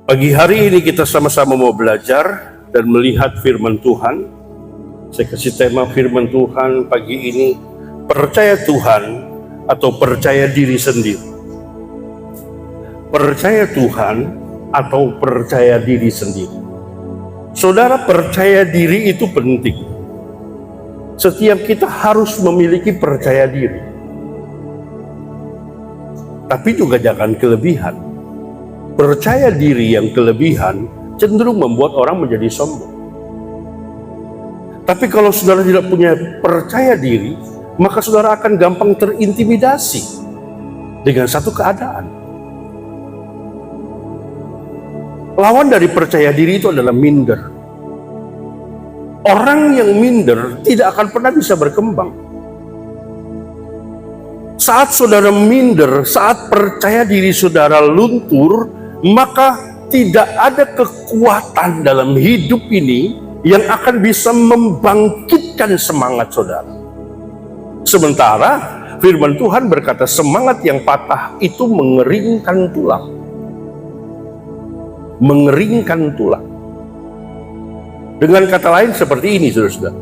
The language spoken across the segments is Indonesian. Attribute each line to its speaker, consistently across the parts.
Speaker 1: Pagi hari ini kita sama-sama mau belajar dan melihat firman Tuhan. Saya kasih tema firman Tuhan pagi ini, percaya Tuhan atau percaya diri sendiri. Percaya Tuhan atau percaya diri sendiri. Saudara, percaya diri itu penting. Setiap kita harus memiliki percaya diri. Tapi juga jangan kelebihan. Percaya diri yang kelebihan cenderung membuat orang menjadi sombong. Tapi kalau saudara tidak punya percaya diri, maka saudara akan gampang terintimidasi dengan satu keadaan. Lawan dari percaya diri itu adalah minder. Orang yang minder tidak akan pernah bisa berkembang. Saat saudara minder, saat percaya diri saudara luntur, maka tidak ada kekuatan dalam hidup ini yang akan bisa membangkitkan semangat saudara. Sementara firman Tuhan berkata semangat yang patah itu mengeringkan tulang. Mengeringkan tulang. Dengan kata lain seperti ini, saudara-saudara.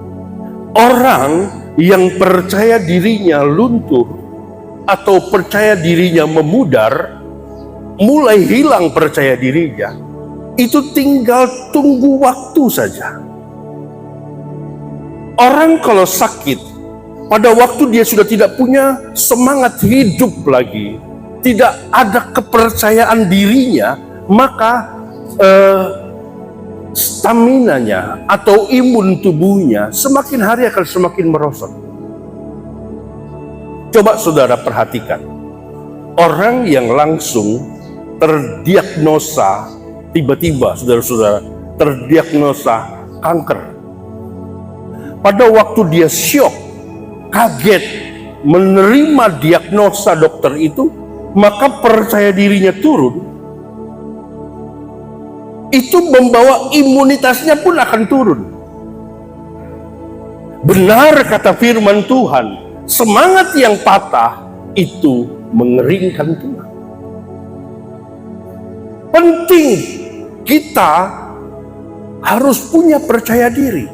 Speaker 1: Orang yang percaya dirinya luntur atau percaya dirinya memudar, mulai hilang percaya dirinya, itu tinggal tunggu waktu saja. Orang kalau sakit, pada waktu dia sudah tidak punya semangat hidup lagi, tidak ada kepercayaan dirinya, maka staminanya atau imun tubuhnya semakin hari akan semakin merosot. Coba saudara perhatikan, orang yang langsung terdiagnosa, tiba-tiba saudara-saudara terdiagnosa kanker. Pada waktu dia syok, kaget, menerima diagnosa dokter itu, maka percaya dirinya turun. Itu membawa imunitasnya pun akan turun. Benar kata firman Tuhan, semangat yang patah itu mengeringkan tulang. Penting kita harus punya percaya diri.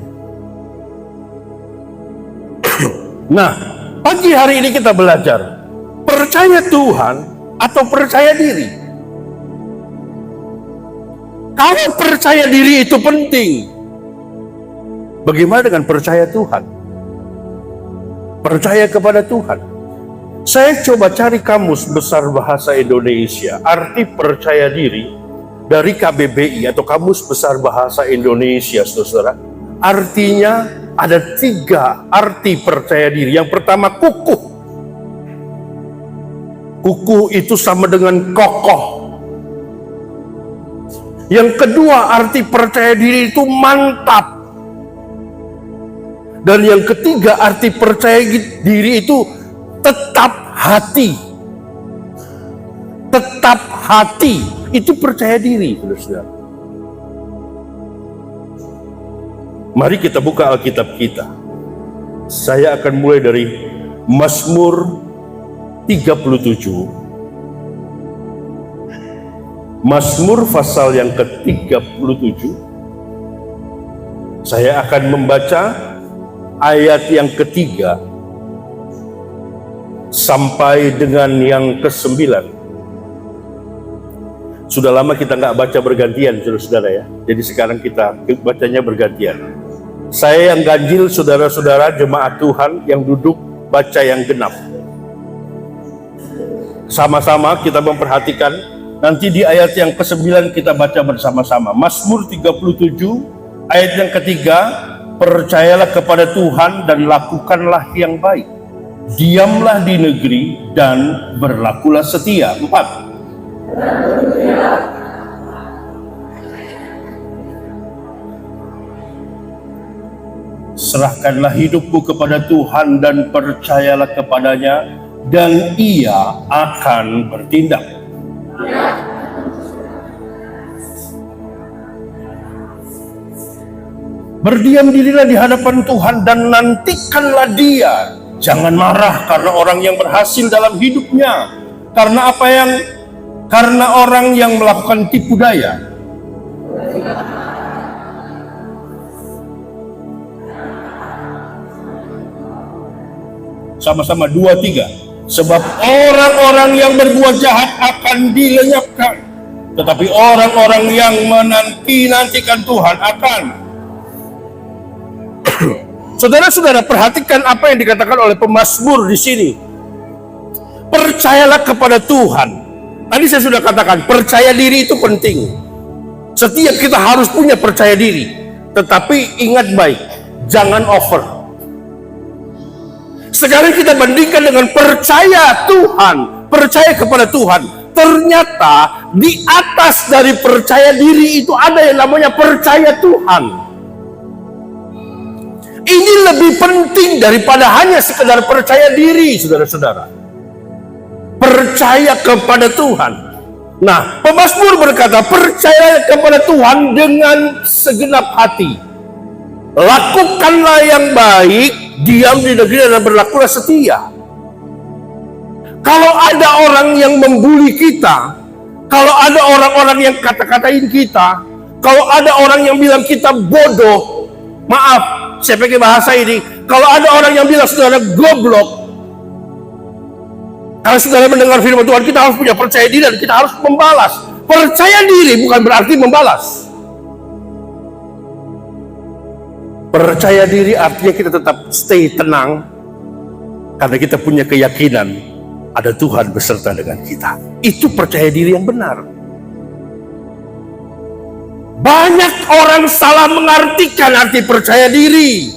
Speaker 1: Nah, pagi hari ini kita belajar percaya Tuhan atau percaya diri. Kalau percaya diri itu penting, bagaimana dengan percaya Tuhan? Percaya kepada Tuhan. Saya coba cari kamus besar bahasa Indonesia, arti percaya diri dari KBBI atau kamus besar bahasa Indonesia, saudara. Artinya ada 3 arti percaya diri. Yang pertama, kukuh. Kukuh itu sama dengan kokoh. Yang kedua, arti percaya diri itu mantap. Dan yang ketiga, arti percaya diri itu tetap hati. Tetap hati itu percaya diri, saudara. Mari kita buka Alkitab kita. Saya akan mulai dari Mazmur 37. Mazmur pasal yang ke-37. Saya akan membaca ayat yang ketiga sampai dengan yang ke-9. Sudah lama kita nggak baca bergantian, saudara-saudara ya. Jadi sekarang kita bacanya bergantian. Saya yang ganjil, saudara-saudara jemaat Tuhan yang duduk baca yang genap. Sama-sama kita memperhatikan. Nanti di ayat yang ke-9 kita baca bersama-sama. Mazmur 37 ayat yang ketiga. Percayalah kepada Tuhan dan lakukanlah yang baik. Diamlah di negeri dan berlakulah setia. 4. Serahkanlah hidupmu kepada Tuhan dan percayalah kepadanya, dan Ia akan bertindak. Berdiam dirilah di hadapan Tuhan dan nantikanlah Dia. Jangan marah karena orang yang berhasil dalam hidupnya, karena apa yang Karena orang yang melakukan tipu daya sama-sama 2, 3. Sebab orang-orang yang berbuat jahat akan dilenyapkan, tetapi orang-orang yang menanti-nantikan Tuhan akan. Saudara-saudara, perhatikan apa yang dikatakan oleh pemazmur di sini. Percayalah kepada Tuhan. Tadi saya sudah katakan, percaya diri itu penting. Setiap kita harus punya percaya diri. Tetapi ingat baik, jangan over. Sekarang kita bandingkan dengan percaya Tuhan, percaya kepada Tuhan. Ternyata di atas dari percaya diri itu ada yang namanya percaya Tuhan. Ini lebih penting daripada hanya sekedar percaya diri, saudara-saudara. Percaya kepada Tuhan. Nah, pemazmur berkata, percaya kepada Tuhan dengan segenap hati. Lakukanlah yang baik, diam di negeri dan berlakulah setia. Kalau ada orang yang membuli kita, kalau ada orang-orang yang kata-katain kita, kalau ada orang yang bilang kita bodoh, maaf, saya pakai bahasa ini, kalau ada orang yang bilang saudara goblok, kalau saudara mendengar firman Tuhan, kita harus punya percaya diri dan kita harus membalas. Percaya diri bukan berarti membalas. Percaya diri artinya kita tetap stay tenang, karena kita punya keyakinan ada Tuhan beserta dengan kita. Itu percaya diri yang benar. Banyak orang salah mengartikan arti percaya diri.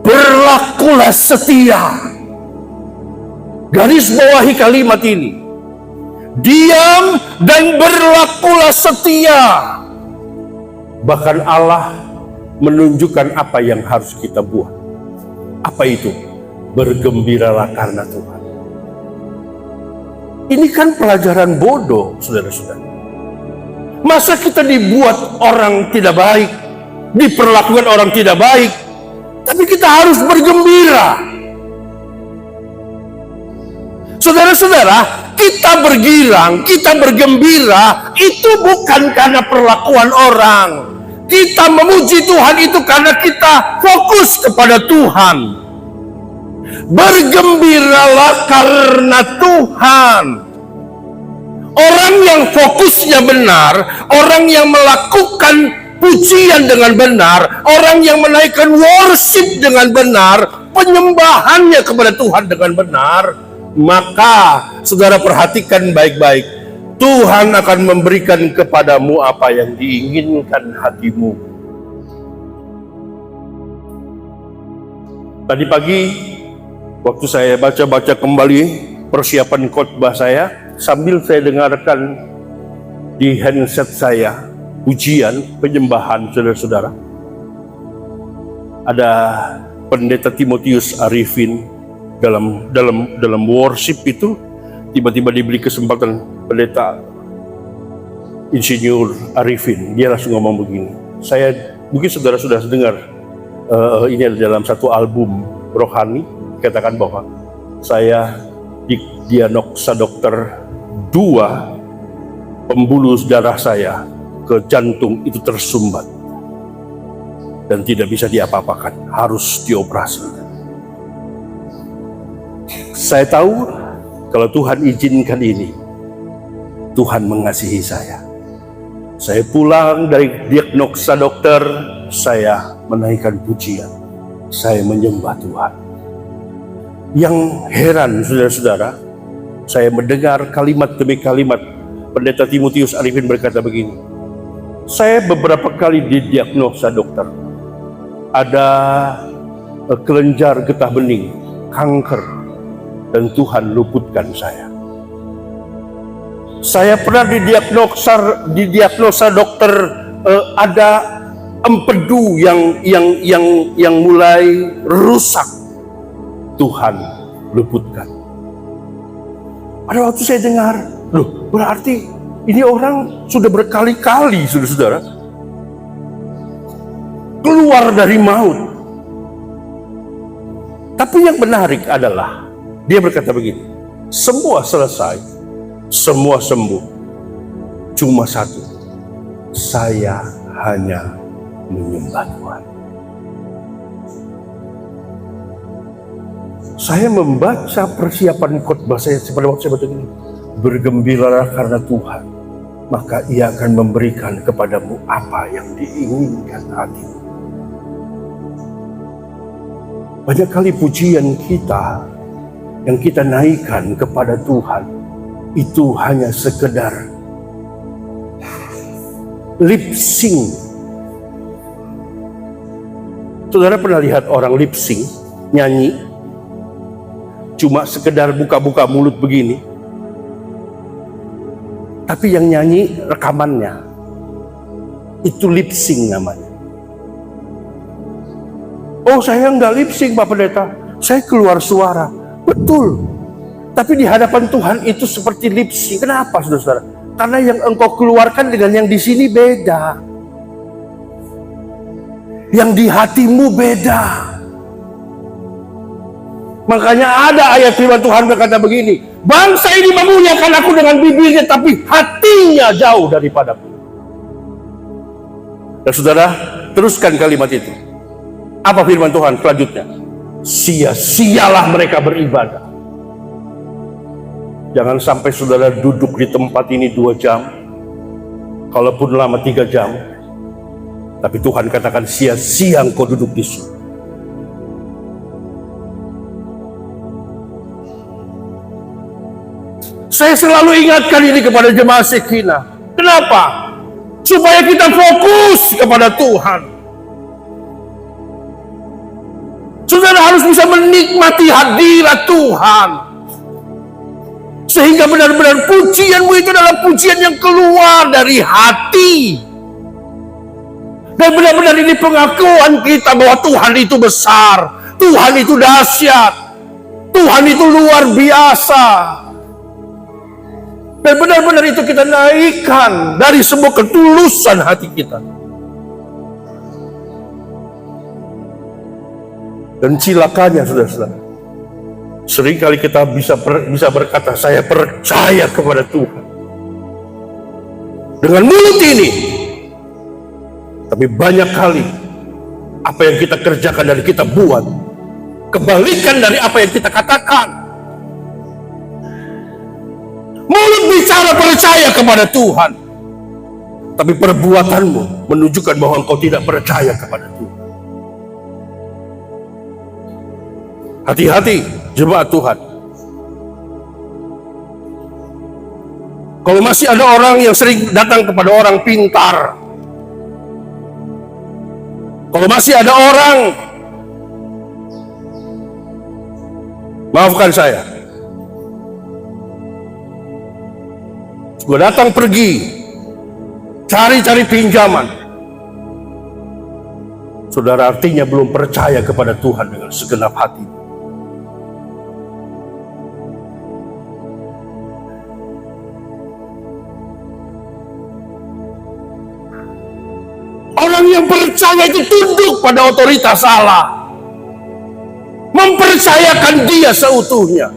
Speaker 1: Berlakulah setia. Garis bawahi kalimat ini. Diam dan berlakulah setia. Bahkan Allah menunjukkan apa yang harus kita buat. Apa itu? Bergembiralah karena Tuhan. Ini kan pelajaran bodoh, saudara-saudara. Masa kita dibuat orang tidak baik, diperlakukan orang tidak baik, tapi kita harus bergembira. Saudara-saudara, kita bergirang, kita bergembira, itu bukan karena perlakuan orang. Kita memuji Tuhan itu karena kita fokus kepada Tuhan. Bergembiralah karena Tuhan. Orang yang fokusnya benar, orang yang melakukan pujian dengan benar, orang yang menaikkan worship dengan benar, penyembahannya kepada Tuhan dengan benar, maka saudara perhatikan baik-baik, Tuhan akan memberikan kepadamu apa yang diinginkan hatimu. Tadi pagi waktu saya baca-baca kembali persiapan khotbah saya, sambil saya dengarkan di handset saya pujian, penyembahan, saudara-saudara. Ada pendeta Timotius Arifin dalam worship itu, tiba-tiba diberi kesempatan pendeta Insinyur Arifin, dia langsung ngomong begini. Saya mungkin saudara-saudara dengar, ini ada dalam satu album rohani, katakan bahwa saya didiagnosa dokter 2 pembuluh darah saya ke jantung itu tersumbat dan tidak bisa diapa-apakan, harus dioperasi. Saya tahu kalau Tuhan izinkan ini, Tuhan mengasihi saya. Saya pulang dari diagnosa dokter, saya menaikkan pujian, saya menyembah Tuhan. Yang heran, saudara-saudara, saya mendengar kalimat demi kalimat pendeta Timotius Arifin berkata begini, saya beberapa kali didiagnosa dokter, ada kelenjar getah bening, kanker, dan Tuhan luputkan saya. Saya pernah didiagnosa dokter, ada empedu yang mulai rusak, Tuhan luputkan. Pada waktu saya dengar, loh, berarti ini orang sudah berkali-kali, saudara-saudara, keluar dari maut. Tapi yang menarik adalah dia berkata begini, semua selesai, semua sembuh, cuma satu, saya hanya menyembah Tuhan. Saya membaca persiapan khotbah saya pada waktu saya baca ini, bergembiralah karena Tuhan, maka Ia akan memberikan kepadamu apa yang diinginkan hatimu. Banyak kali pujian kita yang kita naikkan kepada Tuhan itu hanya sekedar lip sync. Saudara pernah lihat orang lip sync, nyanyi, cuma sekedar buka-buka mulut begini, tapi yang nyanyi rekamannya, itu lip sync namanya. Oh, saya enggak lip sync Pak Pendeta, saya keluar suara. Betul, tapi di hadapan Tuhan itu seperti lip sync. Kenapa saudara? Karena yang engkau keluarkan dengan yang di sini beda, yang di hatimu beda. Makanya ada ayat firman Tuhan berkata begini, bangsa ini memuliakan aku dengan bibirnya, tapi hatinya jauh daripadaku. Dan saudara, teruskan kalimat itu. Apa firman Tuhan selanjutnya? Sia-sialah mereka beribadah. Jangan sampai saudara duduk di tempat ini 2 jam, kalaupun lama 3 jam, tapi Tuhan katakan sia-sia engkau duduk di sini. Saya selalu ingatkan ini kepada jemaat Shekinah. Kenapa? Supaya kita fokus kepada Tuhan. Saudara harus bisa menikmati hadirat Tuhan, sehingga benar-benar pujianmu itu adalah pujian yang keluar dari hati. Dan benar-benar ini pengakuan kita bahwa Tuhan itu besar, Tuhan itu dahsyat, Tuhan itu luar biasa. Dan benar-benar itu kita naikkan dari semua ketulusan hati kita. Dan cilakanya saudara-saudara, seringkali kita bisa berkata, saya percaya kepada Tuhan dengan mulut ini. Tapi banyak kali apa yang kita kerjakan dan kita buat kebalikan dari apa yang kita katakan. Mulut bicara percaya kepada Tuhan, tapi perbuatanmu menunjukkan bahwa engkau tidak percaya kepada Tuhan. Hati-hati jemaat Tuhan. Kalau masih ada orang yang sering datang kepada orang pintar, kalau masih ada orang, maafkan saya, gue datang pergi cari-cari pinjaman, saudara artinya belum percaya kepada Tuhan dengan segenap hati. Orang yang percaya itu tunduk pada otoritas Allah, mempercayakan Dia seutuhnya.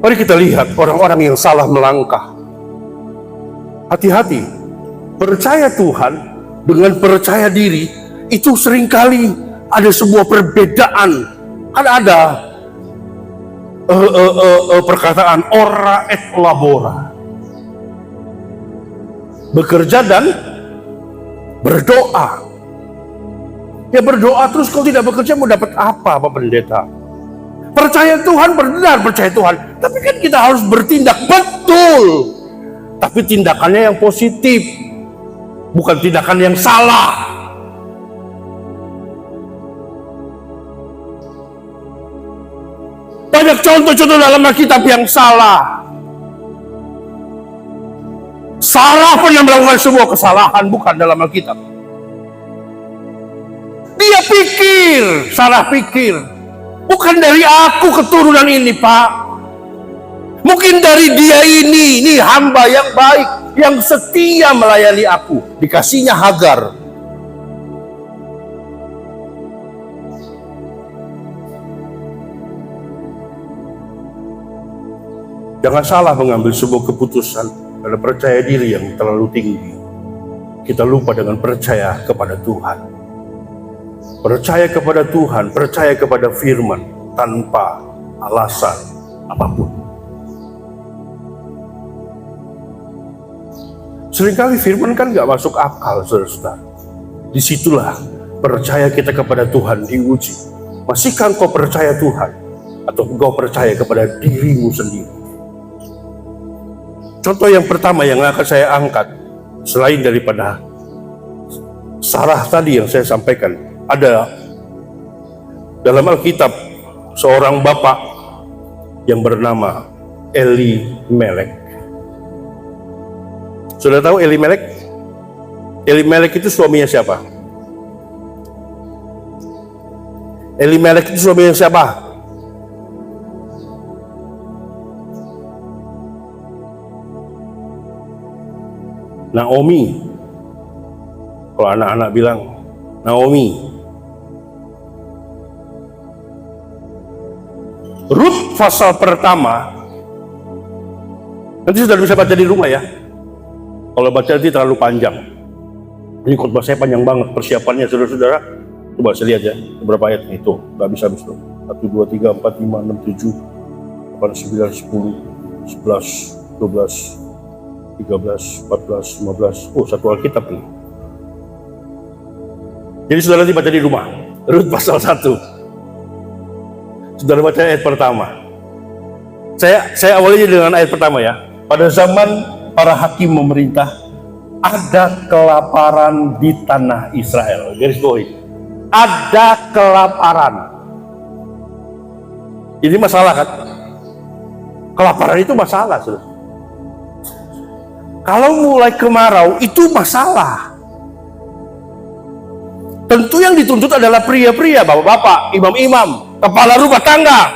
Speaker 1: Mari kita lihat orang-orang yang salah melangkah. Hati-hati, percaya Tuhan dengan percaya diri itu seringkali ada sebuah perbedaan. Ada perkataan ora et labora, bekerja dan berdoa. Ya berdoa terus kalau tidak bekerja mau dapat apa Pak Pendeta? Percaya Tuhan, benar percaya Tuhan, tapi kan kita harus bertindak betul, tapi tindakannya yang positif, bukan tindakan yang salah. Banyak contoh-contoh dalam Alkitab yang salah. Salah pernah melakukan sebuah kesalahan, bukan dalam Alkitab. Dia pikir, salah pikir. Bukan dari aku keturunan ini, Pak. Mungkin dari dia ini hamba yang baik, yang setia melayani aku. Dikasihnya Hagar. Jangan salah mengambil sebuah keputusan karena percaya diri yang terlalu tinggi. Kita lupa dengan percaya kepada Tuhan. Percaya kepada Tuhan, percaya kepada firman tanpa alasan apapun. Seringkali firman kan gak masuk akal, saudara-saudara. Disitulah percaya kita kepada Tuhan diuji. Masihkah engkau percaya Tuhan? Atau engkau percaya kepada dirimu sendiri? Contoh yang pertama yang akan saya angkat, selain daripada Sarah tadi yang saya sampaikan, ada dalam Alkitab seorang bapak yang bernama Elimelek. Sudah tahu Elimelek? Elimelek itu suaminya siapa? Elimelek itu suaminya siapa? Naomi. Kalau anak-anak bilang Naomi. Rut pasal pertama. Nanti sudah bisa baca di rumah ya. Kalau baca nanti terlalu panjang. Ini khotbah saya panjang banget persiapannya, saudara-saudara. Coba saya lihat ya, beberapa ayat itu nggak bisa habis loh. 1, 2, 3, 4, 5, 6, 7, 8, 9, 10, 11, 12, 13, 14, 15. Oh, satu Alkitab nih. Jadi saudara nanti baca di rumah. Rut pasal 1. Saudara baca ayat pertama. Saya awalnya dengan ayat pertama ya. Pada zaman para hakim memerintah, ada kelaparan di tanah Israel. Garis bawahi. Ada kelaparan. Ini masalah kan? Kelaparan itu masalah, saudara. Kalau mulai kemarau itu masalah. Tentu yang dituntut adalah pria-pria, bapak-bapak, imam-imam, kepala rumah tangga.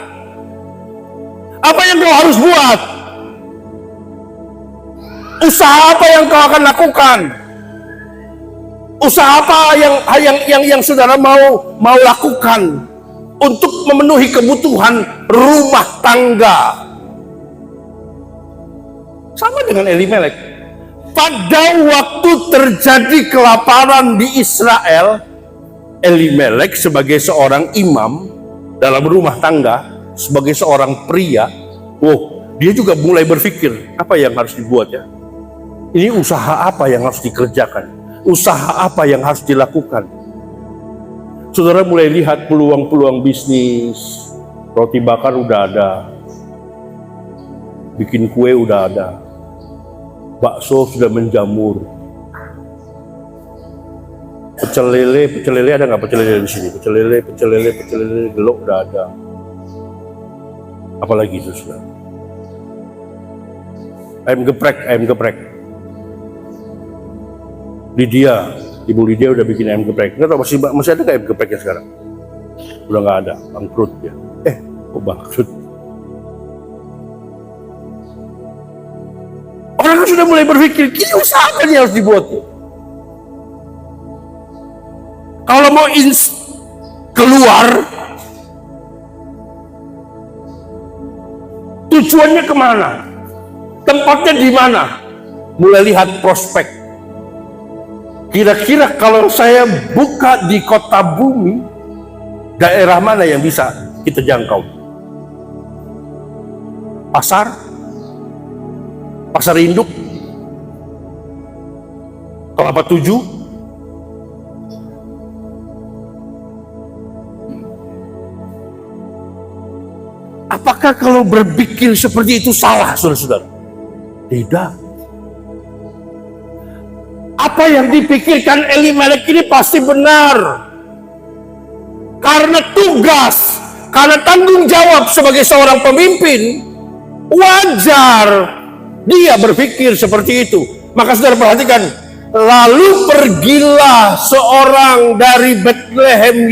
Speaker 1: Apa yang kau harus buat? Usaha apa yang kau akan lakukan? Usaha apa yang saudara mau lakukan untuk memenuhi kebutuhan rumah tangga? Sama dengan Elimelek. Pada waktu terjadi kelaparan di Israel, Elimelek sebagai seorang imam dalam rumah tangga, sebagai seorang pria, dia juga mulai berpikir, apa yang harus dibuat ya? Ini usaha apa yang harus dikerjakan? Usaha apa yang harus dilakukan? Saudara mulai lihat peluang-peluang bisnis, roti bakar udah ada, bikin kue udah ada, bakso sudah menjamur, pecel lele ada nggak? Pecel lele di sini, pecel lele gelok udah ada. Apalagi itu sudah. Ayam geprek. Ibu Lydia udah bikin ayam geprek. Nggak tahu masih ada nggak ayam gepreknya sekarang? Udah nggak ada, bangkrut ya. Kok bangkrut? Orang kan sudah mulai berpikir, ini usaha apa yang harus dibuat ya? Kalau mau keluar, tujuannya kemana? Tempatnya di mana? Mulai lihat prospek. Kira-kira kalau saya buka di kota bumi, daerah mana yang bisa kita jangkau? Pasar induk, Kelapa 7, apakah kalau berpikir seperti itu salah, saudara-saudara? Tidak. Apa yang dipikirkan Elimelek ini pasti benar. Karena tugas, karena tanggung jawab sebagai seorang pemimpin, wajar dia berpikir seperti itu. Maka saudara perhatikan, lalu pergilah seorang dari Bethlehem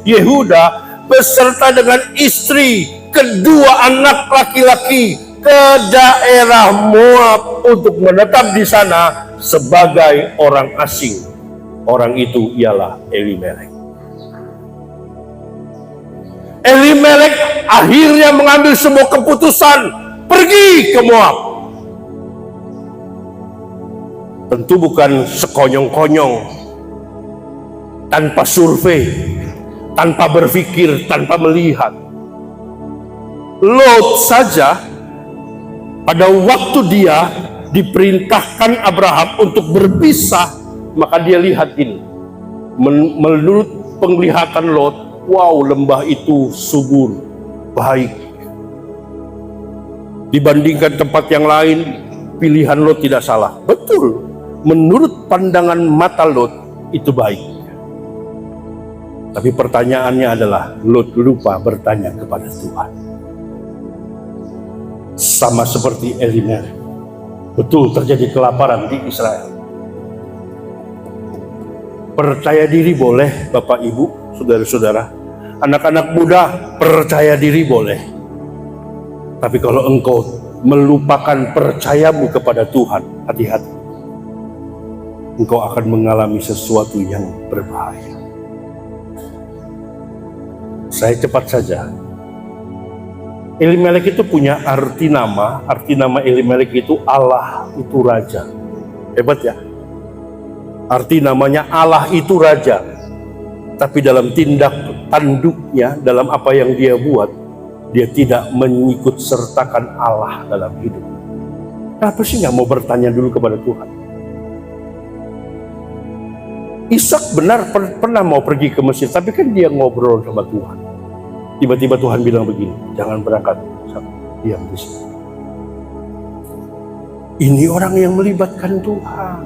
Speaker 1: Yehuda beserta dengan istri, kedua anak laki-laki ke daerah Moab untuk menetap di sana sebagai orang asing. Orang itu ialah Elimelek. Elimelek akhirnya mengambil sebuah keputusan. pergi ke Moab. Tentu bukan sekonyong-konyong, tanpa survei, tanpa berpikir, tanpa melihat. Lot saja pada waktu dia diperintahkan Abraham untuk berpisah, maka dia lihat ini. Menurut penglihatan Lot, wow, lembah itu subur, baik. Dibandingkan tempat yang lain, pilihan Lot tidak salah. Betul, menurut pandangan mata Lot itu baik. Tapi pertanyaannya adalah, Lot lupa bertanya kepada Tuhan. Sama seperti Elimelek. Betul, terjadi kelaparan di Israel. Percaya diri boleh, Bapak Ibu, saudara-saudara. Anak-anak muda, percaya diri boleh. Tapi kalau engkau melupakan percayamu kepada Tuhan, hati-hati. Engkau akan mengalami sesuatu yang berbahaya. Saya cepat saja. Elimelek itu punya arti nama Elimelek itu Allah itu raja. Hebat ya. Arti namanya Allah itu raja. Tapi dalam tindak tanduknya, dalam apa yang dia buat, dia tidak mengikut sertakan Allah dalam hidup. Kenapa sih nggak mau bertanya dulu kepada Tuhan? Ishak benar pernah mau pergi ke Mesir, tapi kan dia ngobrol sama Tuhan. Tiba-tiba Tuhan bilang begini, jangan berangkat, diam di sini. Ini orang yang melibatkan Tuhan.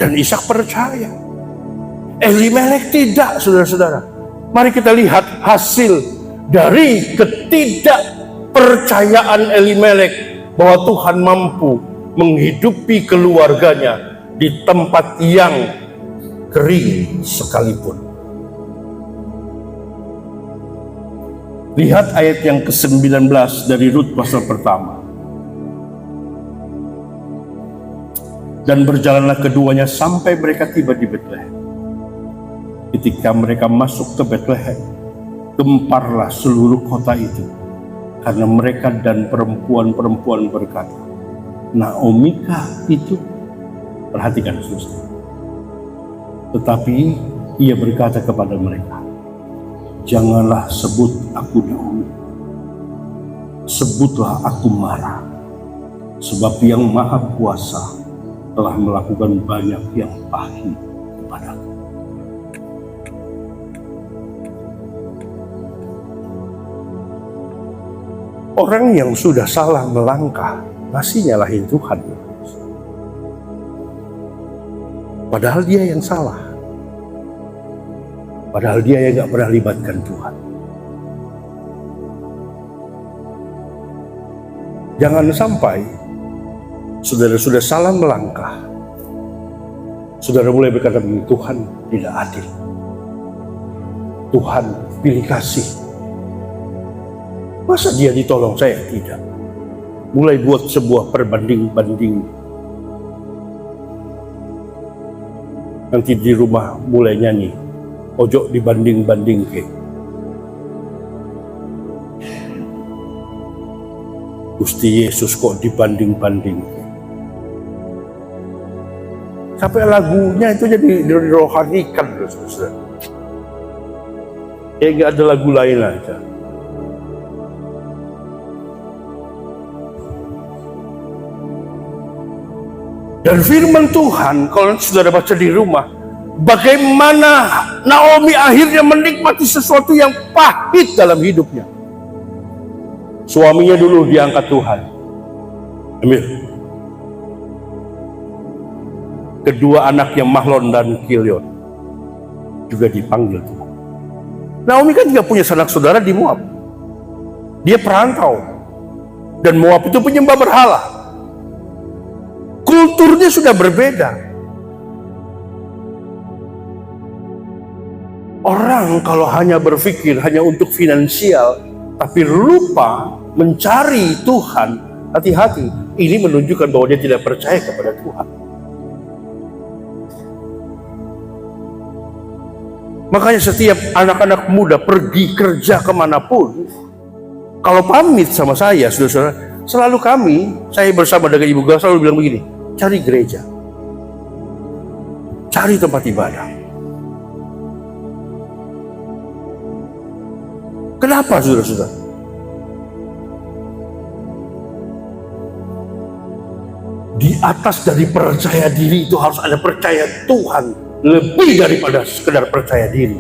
Speaker 1: Dan Ishak percaya. Elimelek tidak, saudara-saudara. Mari kita lihat hasil dari ketidakpercayaan Elimelek bahwa Tuhan mampu menghidupi keluarganya di tempat yang kering sekalipun. Lihat ayat yang ke-19 dari Rut pasal pertama. Dan berjalanlah keduanya sampai mereka tiba di Betlehem. Ketika mereka masuk ke Betlehem, gemparlah seluruh kota itu, karena mereka dan perempuan-perempuan berkata, Naomikah itu? Perhatikan saudara. Tetapi ia berkata kepada mereka, janganlah sebut aku Naomi, sebutlah aku Mara, sebab yang Maha Kuasa telah melakukan banyak yang pahit kepadaku. Orang yang sudah salah melangkah masih nyalahin Tuhan. Padahal dia yang salah. Padahal dia yang gak pernah libatkan Tuhan. Jangan sampai saudara sudah salah melangkah, saudara mulai berkata begini, Tuhan tidak adil, Tuhan pilih kasih, masa dia ditolong saya tidak. Mulai buat sebuah perbanding-banding. Nanti di rumah mulai nyanyi, ojo dibanding-banding ke. Gusti Yesus kok dibanding-banding ke. Sampai lagunya itu jadi dirohanikan, saudara. Nggak ada lagu lain aja. Dan firman Tuhan, kalau saudara baca di rumah, bagaimana Naomi akhirnya menikmati sesuatu yang pahit dalam hidupnya. Suaminya dulu diangkat Tuhan. Amin. Kedua anaknya Mahlon dan Kilion juga dipanggil Tuhan. Naomi kan tidak punya sanak saudara di Moab. Dia perantau. Dan Moab itu penyembah berhala. Kulturnya sudah berbeda. Orang kalau hanya berpikir hanya untuk finansial, tapi lupa mencari Tuhan, hati-hati. Ini menunjukkan bahwa dia tidak percaya kepada Tuhan. Makanya setiap anak-anak muda pergi kerja kemanapun, kalau pamit sama saya, saudara-saudara, selalu saya bersama dengan Ibu Gal selalu bilang begini, cari gereja, cari tempat ibadah. Kenapa, saudara-saudara? Di atas dari percaya diri itu harus ada percaya Tuhan, lebih daripada sekedar percaya diri.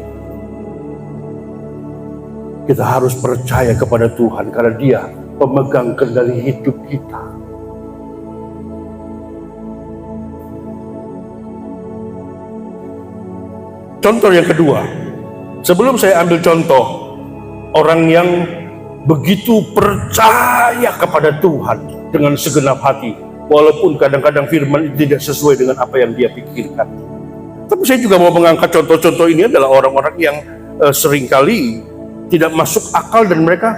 Speaker 1: Kita harus percaya kepada Tuhan karena Dia pemegang kendali hidup kita. Contoh yang kedua, sebelum saya ambil contoh orang yang begitu percaya kepada Tuhan dengan segenap hati, walaupun kadang-kadang firman itu tidak sesuai dengan apa yang dia pikirkan. Tapi saya juga mau mengangkat contoh-contoh ini adalah orang-orang yang seringkali tidak masuk akal dan mereka,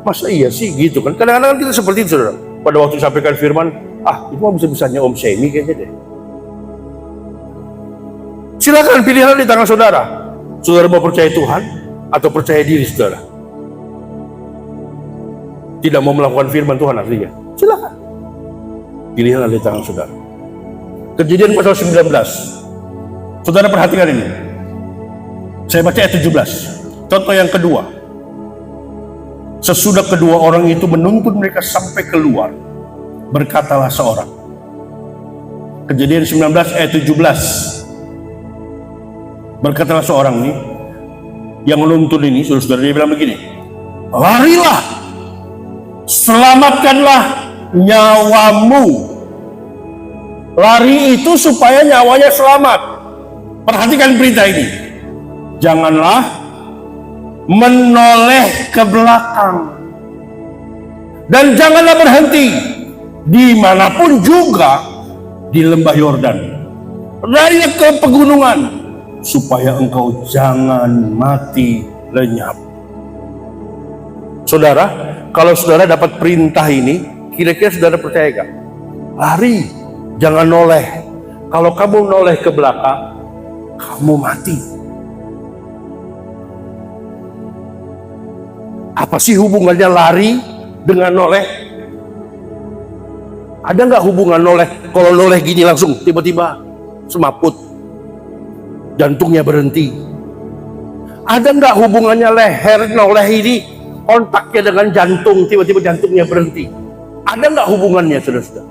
Speaker 1: masa iya sih gitu kan. Kadang-kadang kita seperti itu, saudara. Pada waktu sampaikan firman, itu mah bisa-bisanya Om Semi kayaknya deh. Silakan pilihan di tangan saudara. Saudara mau percaya Tuhan atau percaya diri saudara? Tidak mau melakukan firman Tuhan aslinya. Silakan. Pilihan ada di tangan saudara. Kejadian pasal 19. Saudara perhatikan ini. Saya baca ayat 17. Contoh yang kedua. Sesudah kedua orang itu menuntun mereka sampai keluar, berkatalah seorang. Kejadian 19 ayat 17. Berkatalah seorang ini, yang menuntun ini, saudara-saudara, dia bilang begini, larilah, selamatkanlah nyawamu. Lari itu supaya nyawanya selamat. Perhatikan perintah ini. Janganlah menoleh ke belakang. Dan janganlah berhenti dimanapun juga di lembah Yordan. Lari ke pegunungan supaya engkau jangan mati lenyap. Saudara, kalau saudara dapat perintah ini, kira-kira saudara percaya gak? Lari, jangan noleh. Kalau kamu noleh ke belakang, kamu mati. Apa sih hubungannya lari dengan noleh? Ada nggak hubungan noleh? Kalau noleh gini langsung tiba-tiba semaput, jantungnya berhenti. Ada nggak hubungannya leher noleh ini kontaknya dengan jantung, tiba-tiba jantungnya berhenti? Ada nggak hubungannya, saudara-saudara?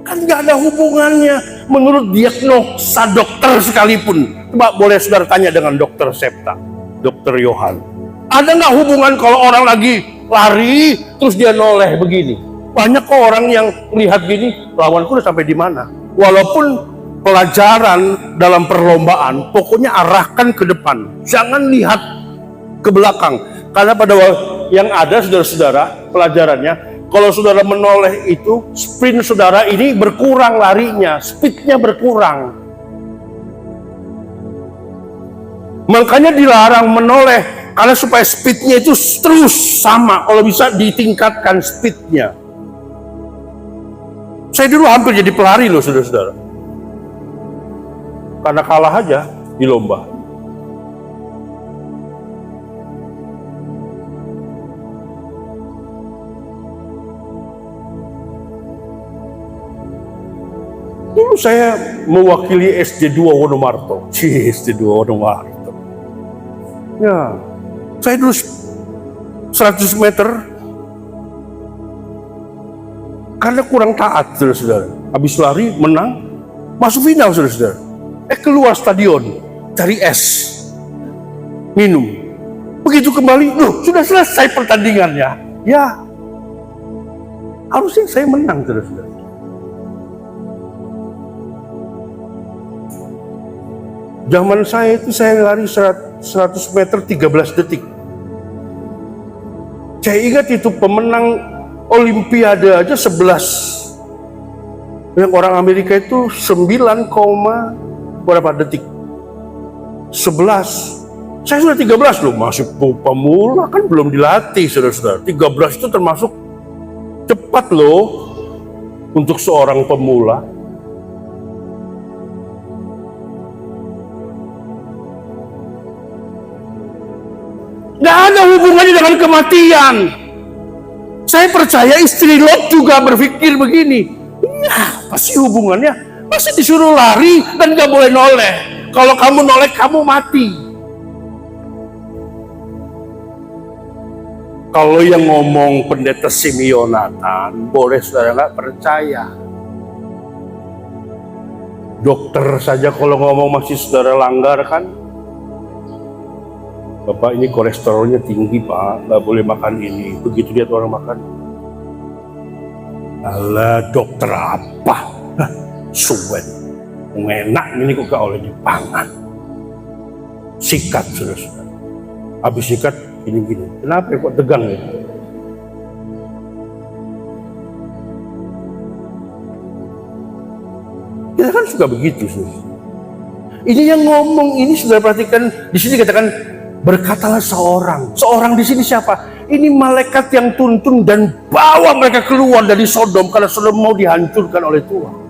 Speaker 1: Kan nggak ada hubungannya menurut diagnosa dokter sekalipun. Coba boleh saudara tanya dengan dokter Septa, dokter Yohan. Ada nggak hubungan kalau orang lagi lari terus dia noleh begini? Banyak kok orang yang lihat gini, lawanku udah sampai di mana? Walaupun pelajaran dalam perlombaan, pokoknya arahkan ke depan, jangan lihat ke belakang. Karena pada yang ada saudara-saudara pelajarannya, kalau saudara menoleh itu, sprint saudara ini berkurang larinya, speednya berkurang. Makanya dilarang menoleh. Karena supaya speednya itu terus sama, kalau bisa ditingkatkan speednya. Saya dulu hampir jadi pelari loh, saudara-saudara. Karena kalah aja di lomba. Dulu saya mewakili SD2 Wonomarto. SD2 Wonomarto. Ya. Saya dulu 100 meter karena kurang taat, saudara-saudara. Habis lari, menang, masuk final, saudara-saudara. Keluar stadion, cari es, minum. Begitu kembali, loh, sudah selesai pertandingannya. Ya, harusnya saya menang, saudara-saudara. Zaman saya itu saya lari 100 meter 13 detik. Saya ingat itu pemenang Olimpiade aja 11. Yang orang Amerika itu 9, berapa detik? 11. Saya sudah 13 loh, masih pemula kan belum dilatih, saudara-saudara. 13 itu termasuk cepat loh untuk seorang pemula. dengan kematian. Saya percaya istri Lot juga berpikir begini. Ya, pasti hubungannya. Masa disuruh lari dan gak boleh noleh. Kalau kamu noleh, kamu mati. Kalau yang ngomong pendeta Simeonatan, boleh saudara nggak percaya. Dokter saja kalau ngomong masih saudara langgar kan? Bapak ini kolesterolnya tinggi pak, nggak boleh makan ini. Begitu lihat orang makan. Alah dokter apa? Hah, suwen. Enak ini kok gak oleh dipangan. Sikat saudara. Habis sikat gini-gini. Kenapa kok tegang ya? Kita kan suka begitu saudara. Ini yang ngomong ini sudah perhatikan di sini katakan berkatalah seorang di sini siapa? Ini malaikat yang tuntun dan bawa mereka keluar dari Sodom karena Sodom mau dihancurkan oleh Tuhan.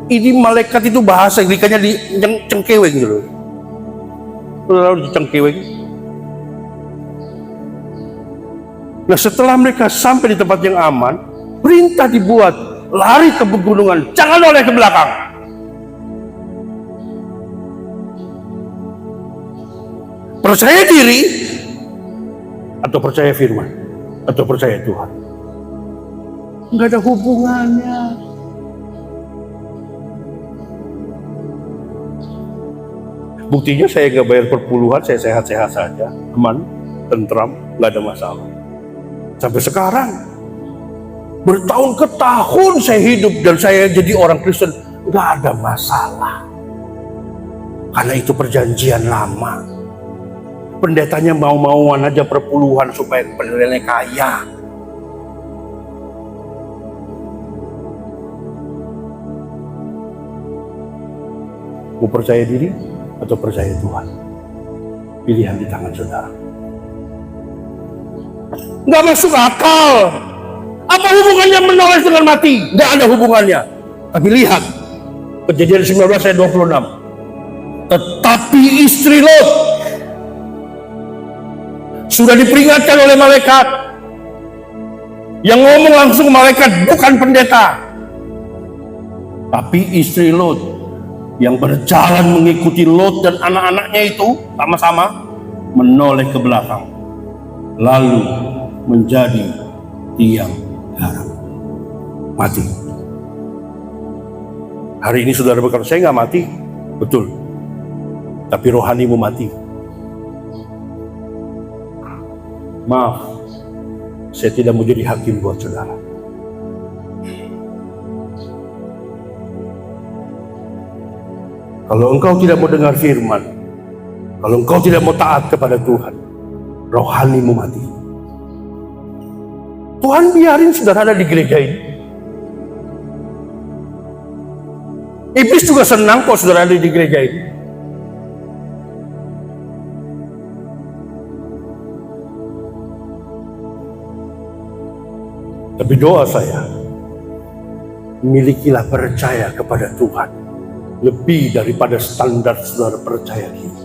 Speaker 1: Ini malaikat itu bahasa Inggrisnya di cengkeweng gitu. Lalu di cengkeweng. Nah setelah mereka sampai di tempat yang aman, perintah dibuat lari ke pegunungan, jangan oleh ke belakang. Percaya diri atau percaya firman atau percaya Tuhan, nggak ada hubungannya. Buktinya saya nggak bayar perpuluhan, saya sehat-sehat saja, aman, tentram, nggak ada masalah. Sampai sekarang bertahun ke tahun saya hidup dan saya jadi orang Kristen, nggak ada masalah. Karena itu perjanjian lama. Pendetanya mau-mauan aja perpuluhan supaya pendetanya kaya. Mau percaya diri atau percaya Tuhan? Pilihan di tangan saudara. Nggak masuk akal. Apa hubungannya menoleh dengan mati? Nggak ada hubungannya. Tapi lihat, Kejadian 19 ayat 26. Tetapi istri Lot sudah diperingatkan oleh malaikat. Yang ngomong langsung malaikat, bukan pendeta. Tapi istri Lot yang berjalan mengikuti Lot dan anak-anaknya itu sama-sama menoleh ke belakang, lalu menjadi tiang garam, mati. Hari ini saudara berkata, saya nggak mati, betul, tapi rohanimu mati. Maaf, saya tidak mau jadi hakim buat saudara. Kalau engkau tidak mau dengar firman, kalau engkau tidak mau taat kepada Tuhan, rohanimu mati. Tuhan biarin saudara ada di gereja ini. Iblis juga senang kok saudara ada di gereja ini. Tapi doa saya, milikilah percaya kepada Tuhan lebih daripada standar saudara percaya diri.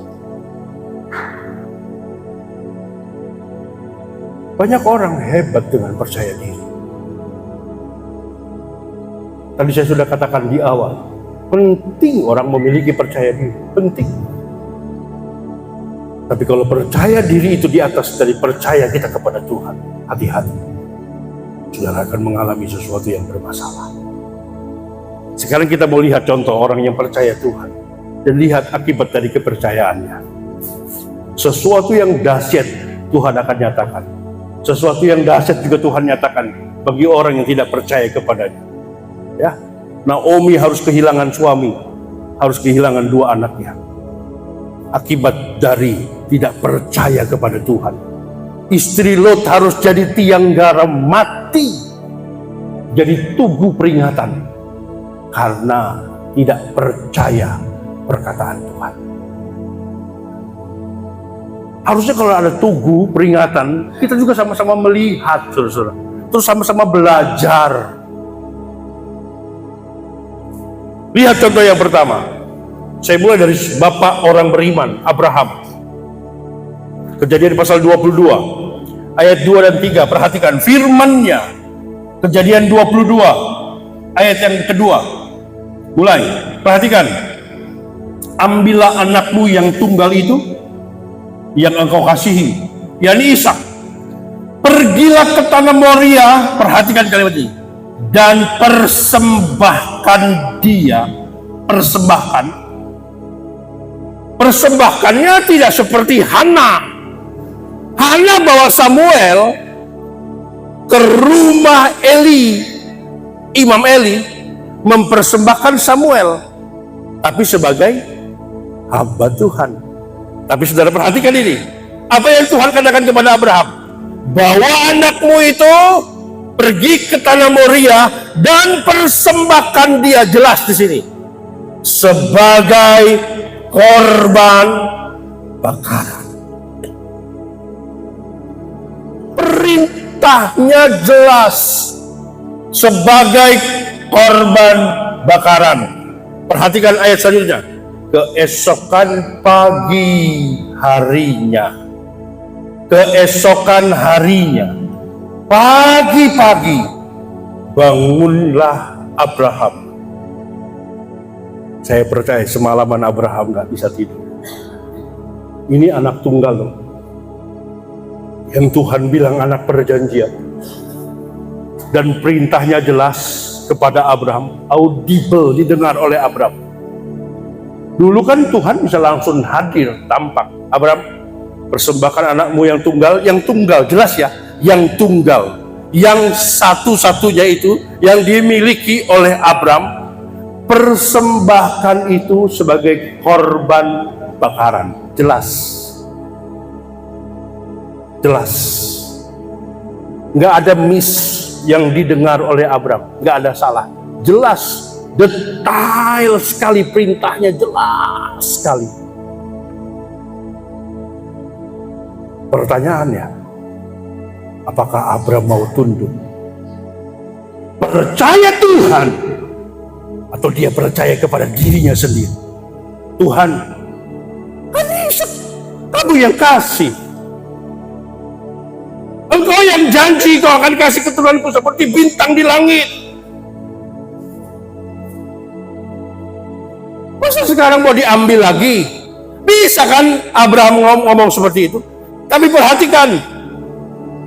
Speaker 1: Banyak orang hebat dengan percaya diri. Tadi saya sudah katakan di awal, penting orang memiliki percaya diri, penting. Tapi kalau percaya diri itu di atas dari percaya kita kepada Tuhan, hati-hati. Saudara akan mengalami sesuatu yang bermasalah. Sekarang kita mau lihat contoh orang yang percaya Tuhan dan lihat akibat dari kepercayaannya. Sesuatu yang dahsyat Tuhan akan nyatakan. Sesuatu yang dahsyat juga Tuhan nyatakan bagi orang yang tidak percaya kepadanya. Ya, Naomi harus kehilangan suami, harus kehilangan 2 anaknya. Akibat dari tidak percaya kepada Tuhan. Istri Lot harus jadi tiang garam mati, jadi tugu peringatan karena tidak percaya perkataan Tuhan. Harusnya kalau ada tugu peringatan, kita juga sama-sama melihat, saudara-saudara, terus sama-sama belajar. Lihat contoh yang pertama. Saya mulai dari bapak orang beriman, Abraham. Kejadian pasal 22. ayat 2 dan 3. Perhatikan firman-Nya. Kejadian 22 ayat yang kedua. Mulai. Perhatikan. Ambillah anakmu yang tunggal itu, yang engkau kasihi, yakni Ishak. Pergilah ke tanah Moria, perhatikan kalimat ini, dan persembahkan dia. Persembahkannya tidak seperti Hana. Hana bawa Samuel ke rumah Eli, Imam Eli, mempersembahkan Samuel, tapi sebagai hamba Tuhan. Tapi saudara perhatikan ini, apa yang Tuhan katakan kepada Abraham, bawa anakmu itu pergi ke tanah Moria dan persembahkan dia, jelas di sini, sebagai korban bakaran. Perintahnya jelas, sebagai korban bakaran. Perhatikan ayat selanjutnya. Keesokan harinya, pagi-pagi, bangunlah Abraham. Saya percaya semalaman Abraham gak bisa tidur. Ini anak tunggal loh, yang Tuhan bilang anak perjanjian, dan perintahnya jelas kepada Abraham, audible, didengar oleh Abraham. Dulu kan Tuhan bisa langsung hadir, tampak. Abraham, persembahkan anakmu yang tunggal, jelas ya, yang tunggal, yang satu-satunya itu yang dimiliki oleh Abraham. Persembahkan itu sebagai korban bakaran, jelas, nggak ada miss yang didengar oleh Abraham, nggak ada salah, jelas. Detail sekali perintahnya, jelas sekali. Pertanyaannya, apakah Abraham mau tunduk? Percaya Tuhan, atau dia percaya kepada dirinya sendiri? Tuhan, kan Ishak kamu yang kasih, engkau yang janji kau akan kasih keturunanku seperti bintang di langit. Masa sekarang mau diambil lagi? Bisa kan Abraham ngomong seperti itu? Tapi perhatikan,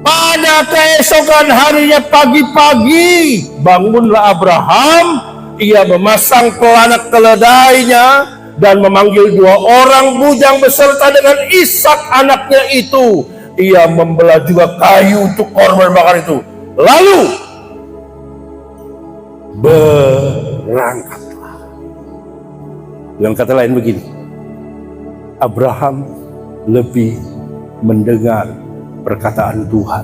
Speaker 1: pada keesokan harinya pagi-pagi, bangunlah Abraham, ia memasang pelanak keledainya dan memanggil 2 orang bujang beserta dengan Ishak anaknya itu. Ia membelah juga kayu untuk korban bakar itu. Lalu berangkat. Dengan kata lain begini, Abraham lebih mendengar perkataan Tuhan.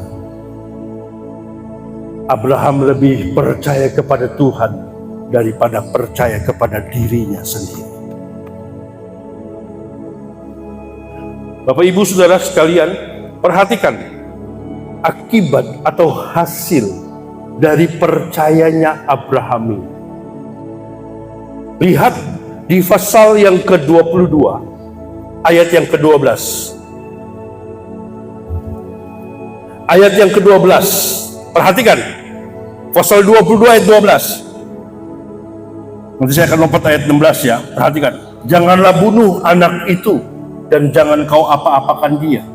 Speaker 1: Abraham lebih percaya kepada Tuhan daripada percaya kepada dirinya sendiri. Bapak Ibu Saudara sekalian, perhatikan akibat atau hasil dari percayanya Abraham ini. Lihat di pasal yang ke-22, ayat yang ke-12. Ayat yang ke-12, perhatikan. Pasal 22 ayat 12. Nanti saya akan lompat ayat 16 ya, perhatikan. Janganlah bunuh anak itu, dan jangan kau apa-apakan dia.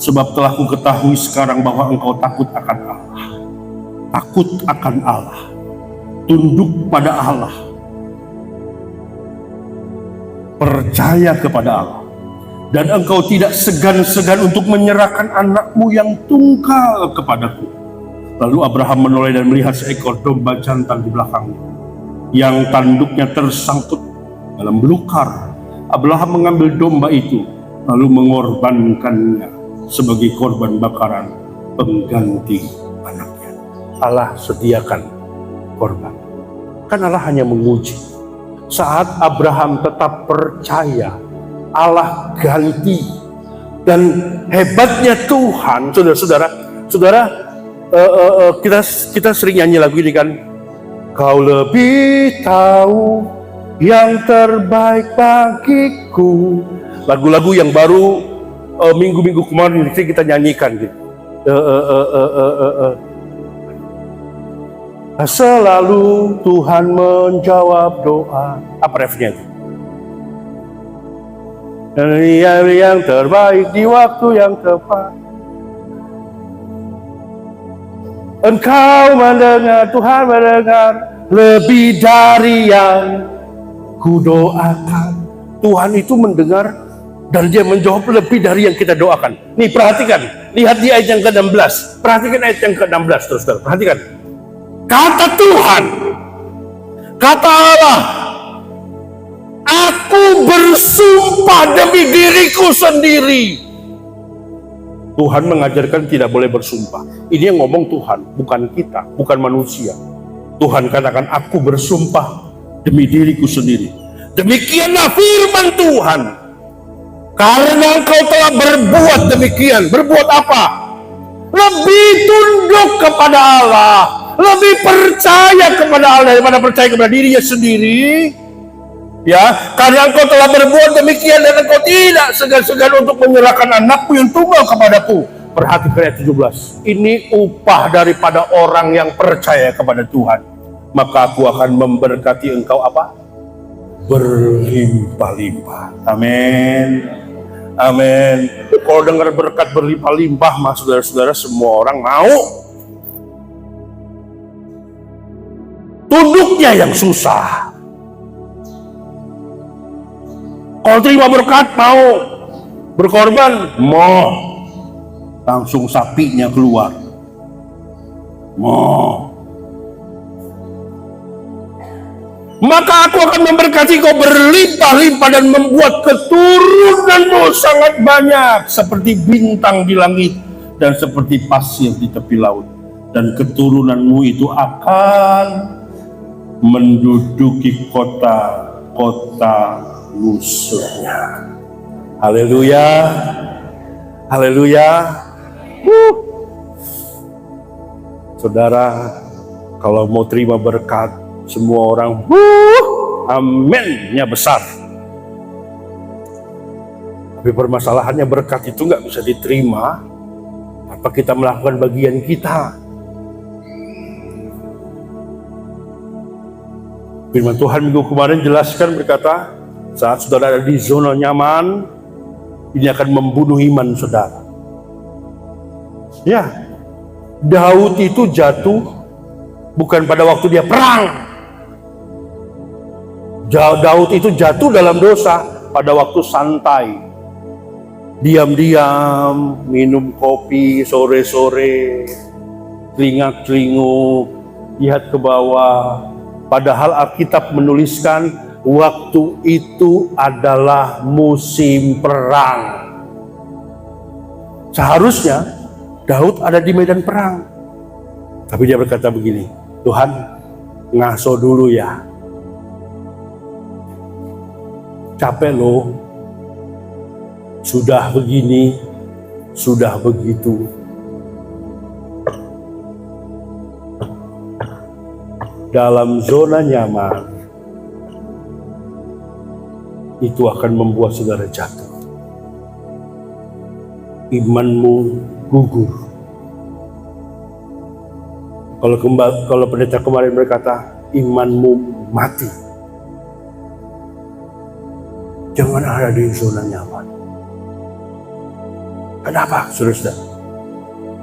Speaker 1: Sebab telah ku ketahui sekarang bahwa engkau takut akan Allah. Takut akan Allah. Tunduk pada Allah. Percaya kepada Allah, dan engkau tidak segan-segan untuk menyerahkan anakmu yang tunggal kepadaku. Lalu Abraham menoleh dan melihat seekor domba jantan di belakangnya, yang tanduknya tersangkut dalam belukar. Abraham mengambil domba itu, lalu mengorbankannya sebagai korban bakaran pengganti anaknya. Allah sediakan korban. Kan Allah hanya menguji. Saat Abraham tetap percaya, Allah ganti. Dan hebatnya Tuhan, saudara, kita sering nyanyi lagu ini kan, kau lebih tahu yang terbaik bagiku. Lagu-lagu yang baru minggu-minggu kemarin kita nyanyikan gitu. Selalu Tuhan menjawab doa. Apa refnya itu? Yang terbaik di waktu yang tepat. Engkau mendengar, Tuhan mendengar lebih dari yang kudoakan. Tuhan itu mendengar dan dia menjawab lebih dari yang kita doakan. Nih perhatikan, lihat di ayat yang ke-16. Perhatikan ayat yang ke-16 terus, perhatikan. Kata Tuhan, kata Allah, aku bersumpah demi diriku sendiri. Tuhan mengajarkan tidak boleh bersumpah. Ini yang ngomong Tuhan, bukan kita, bukan manusia. Tuhan katakan, aku bersumpah demi diriku sendiri. Demikianlah firman Tuhan. Karena engkau telah berbuat demikian. Berbuat apa? Lebih tunduk kepada Allah, lebih percaya kepada Allah daripada percaya kepada dirinya sendiri. Ya, karena engkau telah berbuat demikian dan engkau tidak segan-segan untuk menyerahkan anakmu yang tunggal kepadaku. Perhatikan ayat 17. Ini upah daripada orang yang percaya kepada Tuhan. Maka aku akan memberkati engkau apa? Berlimpah-limpah. Amin. Amin. Kalau dengar berkat berlimpah-limpah, mas saudara-saudara, semua orang mau. Tunduknya yang susah. Kalau terima berkat mau, berkorban mau, langsung sapinya keluar, mau. Maka aku akan memberkati kau berlimpah-limpah dan membuat keturunanmu sangat banyak seperti bintang di langit dan seperti pasir di tepi laut. Dan keturunanmu itu akan menduduki kota-kota musuhnya. Haleluya, haleluya. Saudara, kalau mau terima berkat, semua orang aminnya besar. Tapi permasalahannya berkat itu nggak bisa diterima tanpa kita melakukan bagian kita. Firman Tuhan minggu kemarin jelaskan berkata, saat saudara ada di zona nyaman, ini akan membunuh iman saudara. Ya, Daud itu jatuh bukan pada waktu dia perang. Daud itu jatuh dalam dosa pada waktu santai. Diam-diam, minum kopi sore-sore, telingak-telinguk, lihat ke bawah. Padahal Alkitab menuliskan waktu itu adalah musim perang. Seharusnya Daud ada di medan perang. Tapi dia berkata begini, Tuhan ngaso dulu ya. Capek loh. Sudah begini, sudah begitu. Dalam zona nyaman, itu akan membuat saudara jatuh. Imanmu gugur. Kalau pendeta kemarin berkata, imanmu mati. Jangan ada di zona nyaman. Kenapa, saudara?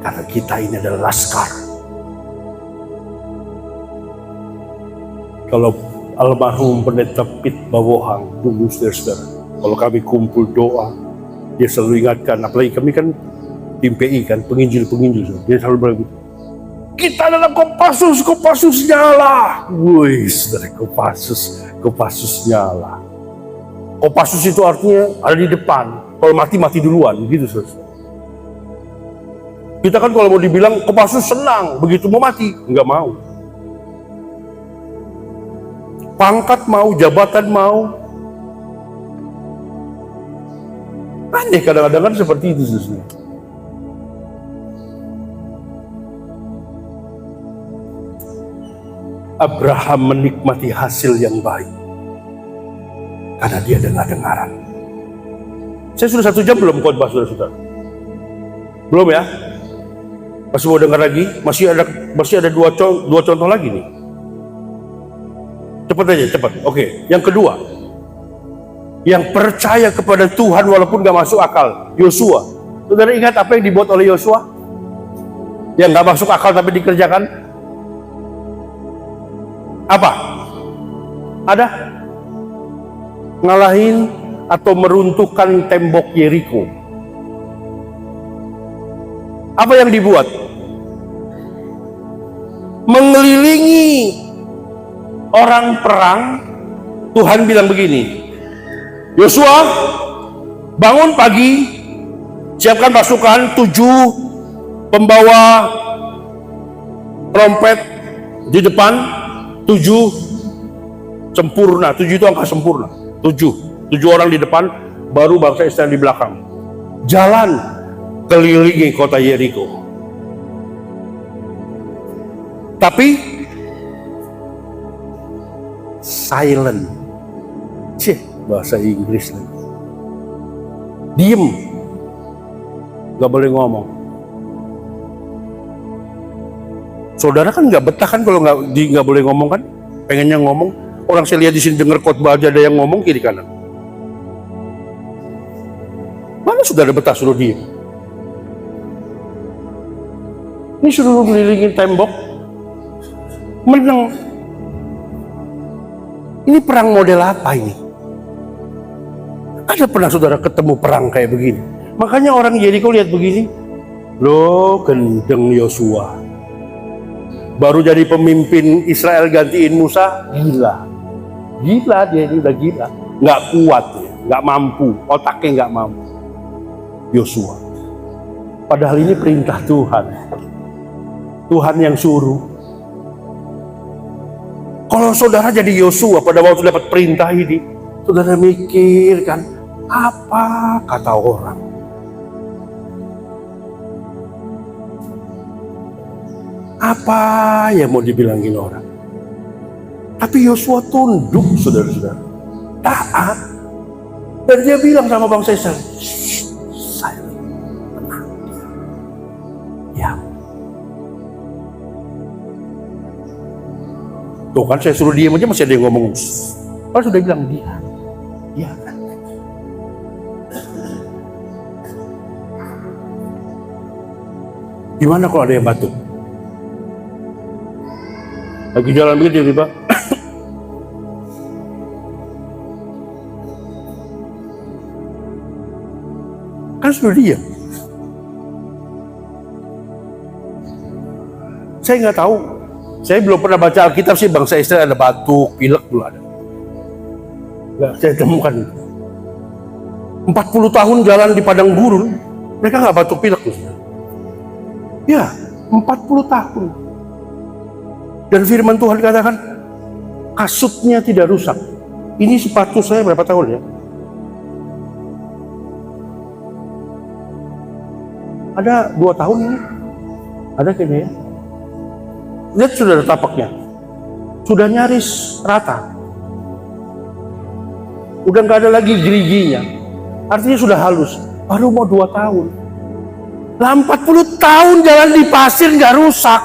Speaker 1: Karena kita ini adalah laskar. Kalau almarhum pendeta Pit Bawohang dulu, saudara, kalau kami kumpul doa, dia selalu ingatkan, apalagi kami kan tim PI kan, penginjil, dia selalu bilang, kita adalah Kopassus nyala. Wih, saudara, Kopassus nyala. Kopassus itu artinya ada di depan, kalau mati duluan, gitu saudara. Kita kan kalau mau dibilang Kopassus senang, begitu mau mati, nggak mau. Pangkat mau, jabatan mau. Aneh kadang-kadang kan seperti itu sebenarnya. Abraham menikmati hasil yang baik karena dia dengar-dengaran. Saya sudah 1 jam belum khotbah, saudara-saudara? Belum ya? Masih mau dengar lagi? Masih ada dua contoh lagi nih. Cepat aja, cepat. Oke, yang kedua, yang percaya kepada Tuhan walaupun gak masuk akal, Yosua. Saudara ingat apa yang dibuat oleh Yosua? Yang gak masuk akal tapi dikerjakan? Apa? Ada? Ngalahin atau meruntuhkan tembok Yeriko. Apa yang dibuat? Mengelilingi orang perang. Tuhan bilang begini, Yosua, bangun pagi, siapkan pasukan 7 pembawa trompet di depan, 7 sempurna, 7 itu angka sempurna, 7 orang di depan, baru bangsa Israel di belakang. Jalan kelilingi kota Yeriko. Tapi silent. Bahasa Inggris lagi. Diem. Gak boleh ngomong. Saudara kan gak betah kan kalau gak boleh ngomong kan? Pengennya ngomong. Orang saya lihat di sini dengar khotbah aja ada yang ngomong kiri kanan. Mana saudara betah suruh diem? Ini suruh melilingin tembok, menang. Ini perang model apa ini? Ada pernah saudara ketemu perang kayak begini? Makanya orang Yeriko lihat begini, loh gendeng Yosua. Baru jadi pemimpin Israel gantiin Musa, gila. Gila dia ini udah gila. Nggak kuat, nggak mampu, otaknya nggak mampu. Yosua. Padahal ini perintah Tuhan. Tuhan yang suruh. Kalau saudara jadi Yosua pada waktu dapat perintah ini, saudara mikir kan, apa kata orang? Apa yang mau dibilangin orang? Tapi Yosua tunduk, saudara-saudara. Taat. Dan dia bilang sama bangsa Israel, saya tenang. Ya. Tuh kan saya suruh diam aja masih ada yang ngomong. Kalau sudah bilang dia kan. Gimana kalau ada yang batuk? Lagi jalan begitu tiba-tiba. Kan sudah diam. Saya nggak tahu. Saya belum pernah baca Alkitab sih bangsa Israel ada batuk, pilek belum ada. Nggak saya temukan. 40 tahun jalan di padang gurun, mereka nggak batuk pilek. Ya, 40 tahun. Dan firman Tuhan katakan, kasutnya tidak rusak. Ini sepatu saya berapa tahun ya? Ada 2 tahun ini. Ada kayaknya ya. Lihat sudah ada tapaknya. Sudah nyaris rata. Udah nggak ada lagi geriginya. Artinya sudah halus. Baru mau 2 tahun. Lah 40 tahun jalan di pasir nggak rusak.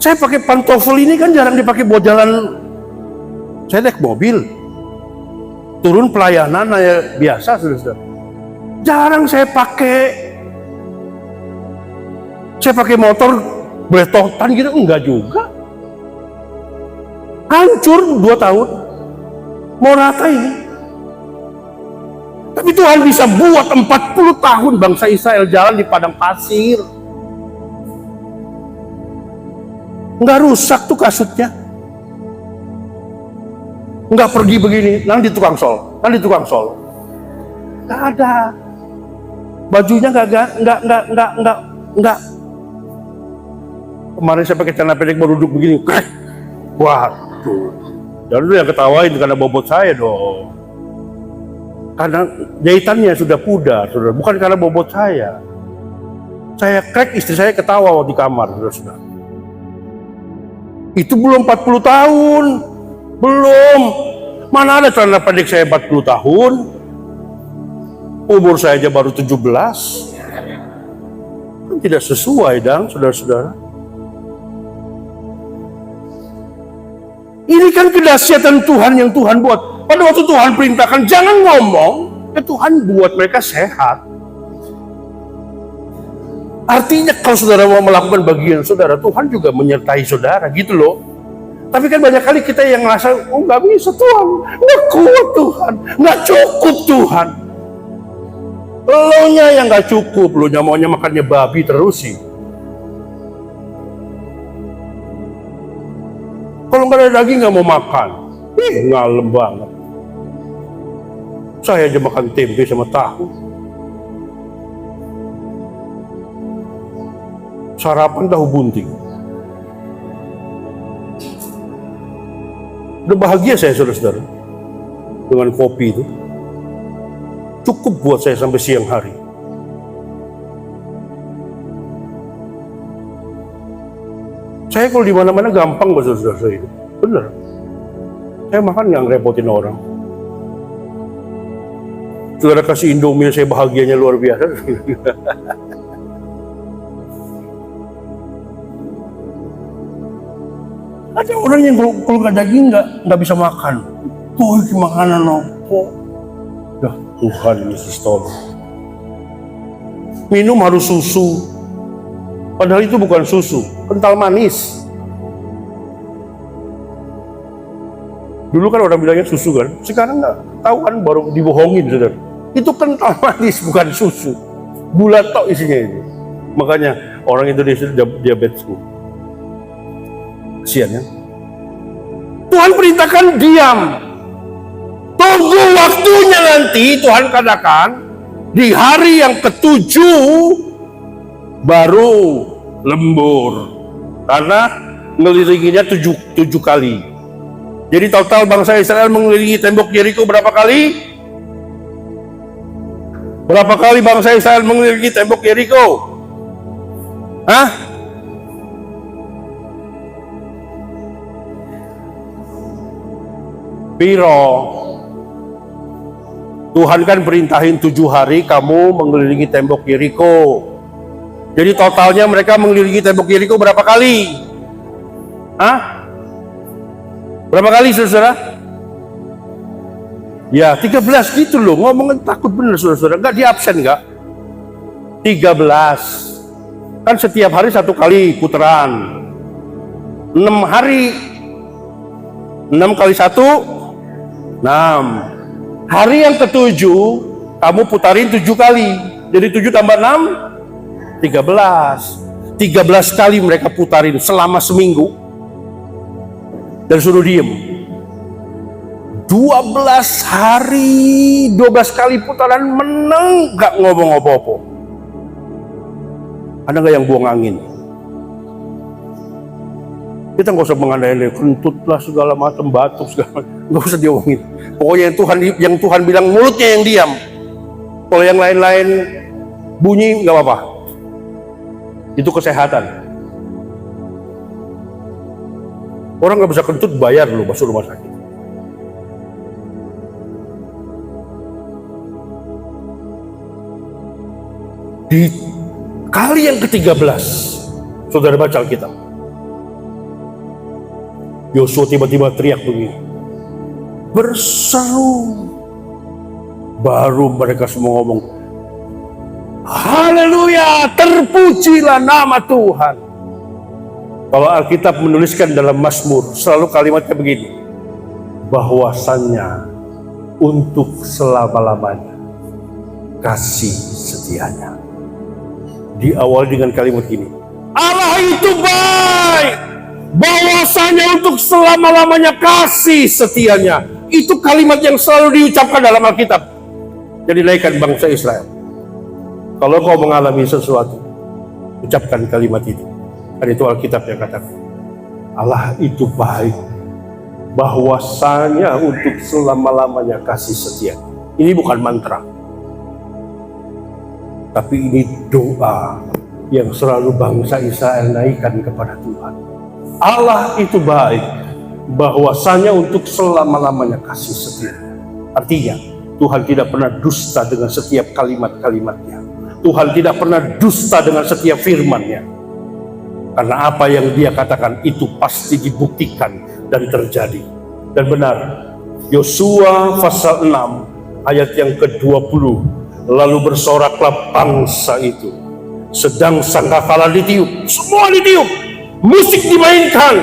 Speaker 1: Saya pakai pantofel ini kan jarang dipakai buat jalan. Saya naik mobil. Turun pelayanan biasa sudah. Jarang saya pakai. Saya pakai motor bletotan gitu, enggak juga. Hancur 2 tahun. Mau rata ini. Tapi Tuhan bisa buat 40 tahun bangsa Israel jalan di padang pasir. Enggak rusak tuh kasutnya. Enggak pergi begini, nanti tukang sol. Enggak ada. Bajunya enggak. Kemarin saya pakai celana pendek baru duduk begini, krek. Waduh. Dan lu yang ketawain karena bobot saya dong. Karena jahitannya sudah pudar, saudara. Bukan karena bobot saya. Saya krek, istri saya ketawa di kamar, saudara. Itu belum 40 tahun. Belum. Mana ada celana pendek saya 40 tahun? Umur saya aja baru 17. Kan tidak sesuai dong, saudara-saudara. Ini kan kedahsyatan Tuhan yang Tuhan buat. Pada waktu Tuhan perintahkan, jangan ngomong, ya Tuhan buat mereka sehat. Artinya kalau saudara mau melakukan bagian saudara, Tuhan juga menyertai saudara, gitu loh. Tapi kan banyak kali kita yang ngerasa, oh nggak bisa Tuhan, nggak kuat Tuhan, nggak cukup Tuhan. Lo nya yang nggak cukup, lo nya maunya makannya babi terus sih. Kalau nggak ada daging nggak mau makan, ngalem banget. Saya aja makan tempe sama tahu. Sarapan tahu bunting. Udah bahagia saya, saudara-saudara, dengan kopi itu. Cukup buat saya sampai siang hari. Saya kalau di mana-mana gampang buat saudara saya itu. Bener. Saya makan nggak ngerepotin orang. Saudara kasih Indomie, saya bahagianya luar biasa. Ada orang yang kalau nggak daging nggak bisa makan. Tuh makanan apa? Dah Tuhan Yesus tolong. Minum harus susu. Padahal itu bukan susu, kental manis. Dulu kan orang bilangnya susu kan, sekarang nggak tahu kan, baru dibohongin saudara. Itu kental manis bukan susu, gula tok isinya itu. Makanya orang Indonesia diabetes. Kasihan ya. Tuhan perintahkan diam. Tunggu waktunya nanti, Tuhan katakan di hari yang ketujuh baru lembur. Karena ngelilinginya tujuh kali. Jadi total bangsa Israel mengelilingi tembok Yeriko berapa kali? Berapa kali bangsa Israel mengelilingi tembok Yeriko? Hah? Piro. Tuhan kan perintahin 7 hari kamu mengelilingi tembok Yeriko. Jadi totalnya mereka mengelilingi tembok Yeriko berapa kali? Hah? Berapa kali saudara? Ya 13 gitu loh, ngomongin takut bener saudara, nggak di absen nggak? 13. Kan setiap hari 1 kali putaran. 6 hari. 6 kali 1 6. Hari yang ke-7 kamu putarin 7 kali. Jadi 7 tambah 6 13. 13 kali mereka putarin selama seminggu. Dan suruh diem. 12 hari 12 kali putaran menang, gak ngomong apa-apa. Ada gak yang buang angin? Kita nggak usah mengandalkan kentut lah segala macam, batuk segala macam, nggak usah diomongin. Pokoknya yang Tuhan bilang mulutnya yang diam. Kalau yang lain-lain bunyi nggak apa-apa. Itu kesehatan. Orang nggak bisa kentut bayar loh masuk rumah sakit. Di kali yang ke-13, saudara baca Alkitab. Yosua tiba-tiba teriak begini, berseru. Baru mereka semua ngomong, haleluya, terpujilah nama Tuhan. Kalau Alkitab menuliskan dalam Mazmur, selalu kalimatnya begini, bahwasannya untuk selama-lamanya kasih setianya. Diawali dengan kalimat ini, Allah itu baik, bahwasanya untuk selama-lamanya kasih setianya. Itu kalimat yang selalu diucapkan dalam Alkitab. Jadi naikkan bangsa Israel. Kalau kau mengalami sesuatu, ucapkan kalimat itu. Dan itu Alkitab yang katakan, Allah itu baik, bahwasanya untuk selama-lamanya kasih setia. Ini bukan mantra, tapi ini doa yang selalu bangsa Israel naikkan kepada Tuhan. Allah itu baik, bahwasanya untuk selama-lamanya kasih setia. Artinya, Tuhan tidak pernah dusta dengan setiap kalimat-kalimatnya. Tuhan tidak pernah dusta dengan setiap firman-Nya. Karena apa yang Dia katakan itu pasti dibuktikan dan terjadi. Dan benar, Yosua pasal 6 ayat yang ke-20, lalu bersoraklah bangsa itu, sedang sangkakala ditiup, semua ditiup, musik dimainkan,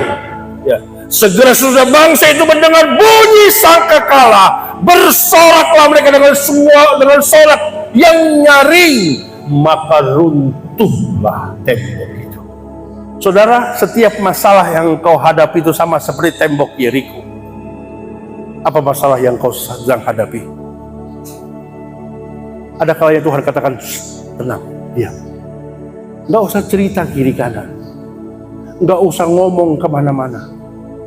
Speaker 1: ya. Segera sudah bangsa itu mendengar bunyi sangkakala, bersoraklah mereka dengan sorak yang nyaring, maka runtuhlah tembok itu. Saudara, setiap masalah yang kau hadapi itu sama seperti tembok Yeriko. Apa masalah yang kau sedang hadapi? Ada kalanya Tuhan katakan, tenang, diam. Nggak usah cerita kiri kanan, nggak usah ngomong kemana-mana.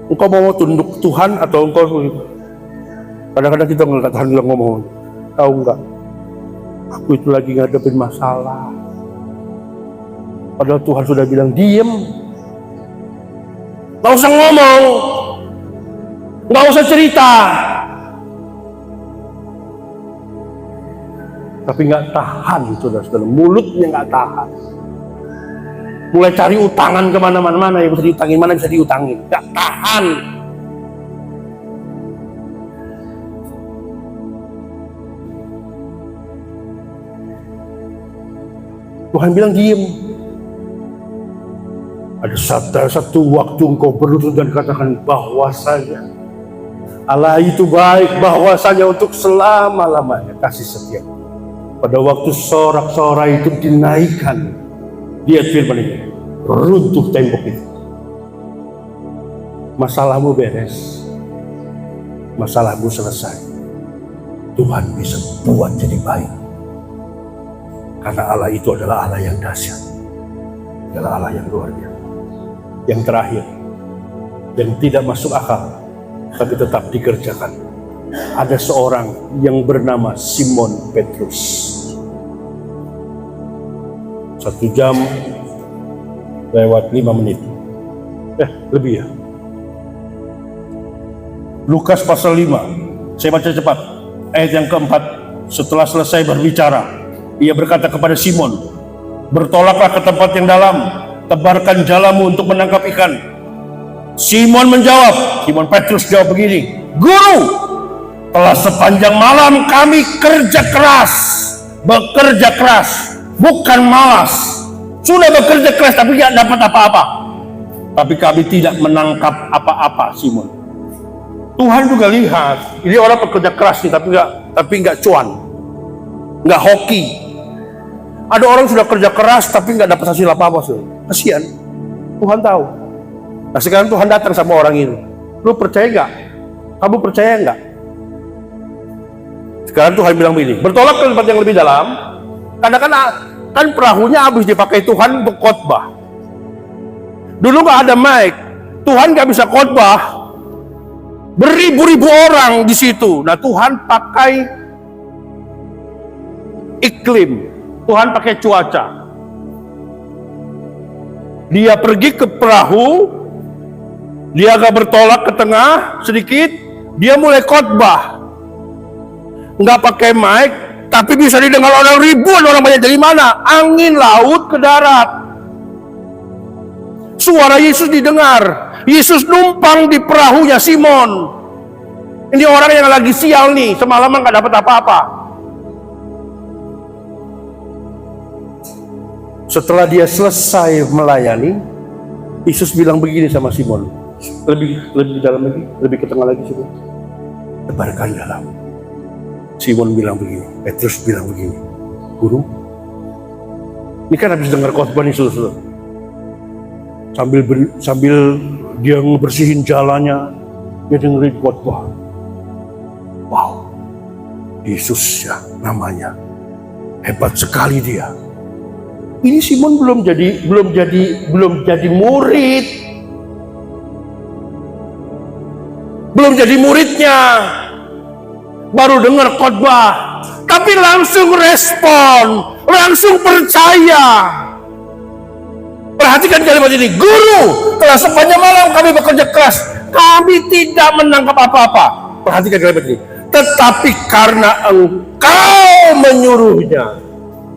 Speaker 1: Engkau mau tunduk Tuhan atau engkau? Kadang-kadang kita ngeliat Tuhan bilang ngomong, tahu nggak? Aku itu lagi ngadepin masalah. Padahal Tuhan sudah bilang diem, nggak usah ngomong, nggak usah cerita. Tapi nggak tahan, saudara-saudara, mulutnya nggak tahan. Mulai cari utangan kemana-mana, yang bisa diutangin, mana bisa diutangin, nggak tahan. Tuhan bilang diem. Ada satu waktu engkau berlutut dan katakan bahwasanya Allah itu baik, bahwasanya untuk selama-lamanya kasih setia. Pada waktu sorak-sorai itu dinaikkan, lihat firman ini, runtuh tembok itu. Masalahmu beres, masalahmu selesai. Tuhan bisa buat jadi baik. Karena Allah itu adalah Allah yang dahsyat, adalah Allah yang luar biasa. Yang terakhir, yang tidak masuk akal, tapi tetap dikerjakan. Ada seorang yang bernama Simon Petrus. 1 jam lewat 5 menit. Lebih ya. Lukas pasal 5. Saya baca cepat. Ayat yang keempat. Setelah selesai berbicara, Ia berkata kepada Simon, bertolaklah ke tempat yang dalam, tebarkan jalamu untuk menangkap ikan. Simon menjawab, Simon Petrus jawab begini, Guru, telah sepanjang malam kami bekerja keras, bukan malas. Sudah bekerja keras tapi tidak dapat apa-apa. Tapi kami tidak menangkap apa-apa, Simon. Tuhan juga lihat, ini orang bekerja keras nih, tapi nggak cuan, nggak hoki. Ada orang sudah kerja keras tapi nggak dapat hasil apa-apa, kasihan. Tuhan tahu. Nah sekarang Tuhan datang sama orang ini. Lu percaya nggak? Kamu percaya nggak? Sekarang Tuhan bilang begini, bertolak ke tempat yang lebih dalam. Kadang-kadang kan perahunya habis dipakai Tuhan untuk khotbah. Dulu nggak ada mic, Tuhan nggak bisa khotbah. Beribu-ribu orang di situ. Nah Tuhan pakai iklim. Tuhan pakai cuaca. Dia pergi ke perahu, dia agak bertolak ke tengah sedikit, dia mulai khotbah. Nggak pakai mic, tapi bisa didengar orang ribuan orang banyak dari mana? Angin laut ke darat. Suara Yesus didengar. Yesus numpang di perahunya Simon. Ini orang yang lagi sial nih, semalaman nggak dapat apa-apa. Setelah dia selesai melayani, Yesus bilang begini sama Simon, lebih dalam lagi, lebih ke tengah lagi, Simon. Tebarkan dalam. Simon bilang begini, Petrus bilang begini, Guru, ini kan habis dengar khotbah nih, saudara. Sambil dia ngebersihin jalannya, dia dengerin khotbah. Wow, Yesus ya namanya, hebat sekali dia. Ini Simon belum jadi murid, belum jadi muridnya, baru dengar khotbah, tapi langsung respon, langsung percaya. Perhatikan kalimat ini, Guru, telah sepanjang malam kami bekerja keras, kami tidak menangkap apa-apa. Perhatikan kalimat ini, tetapi karena engkau menyuruhnya,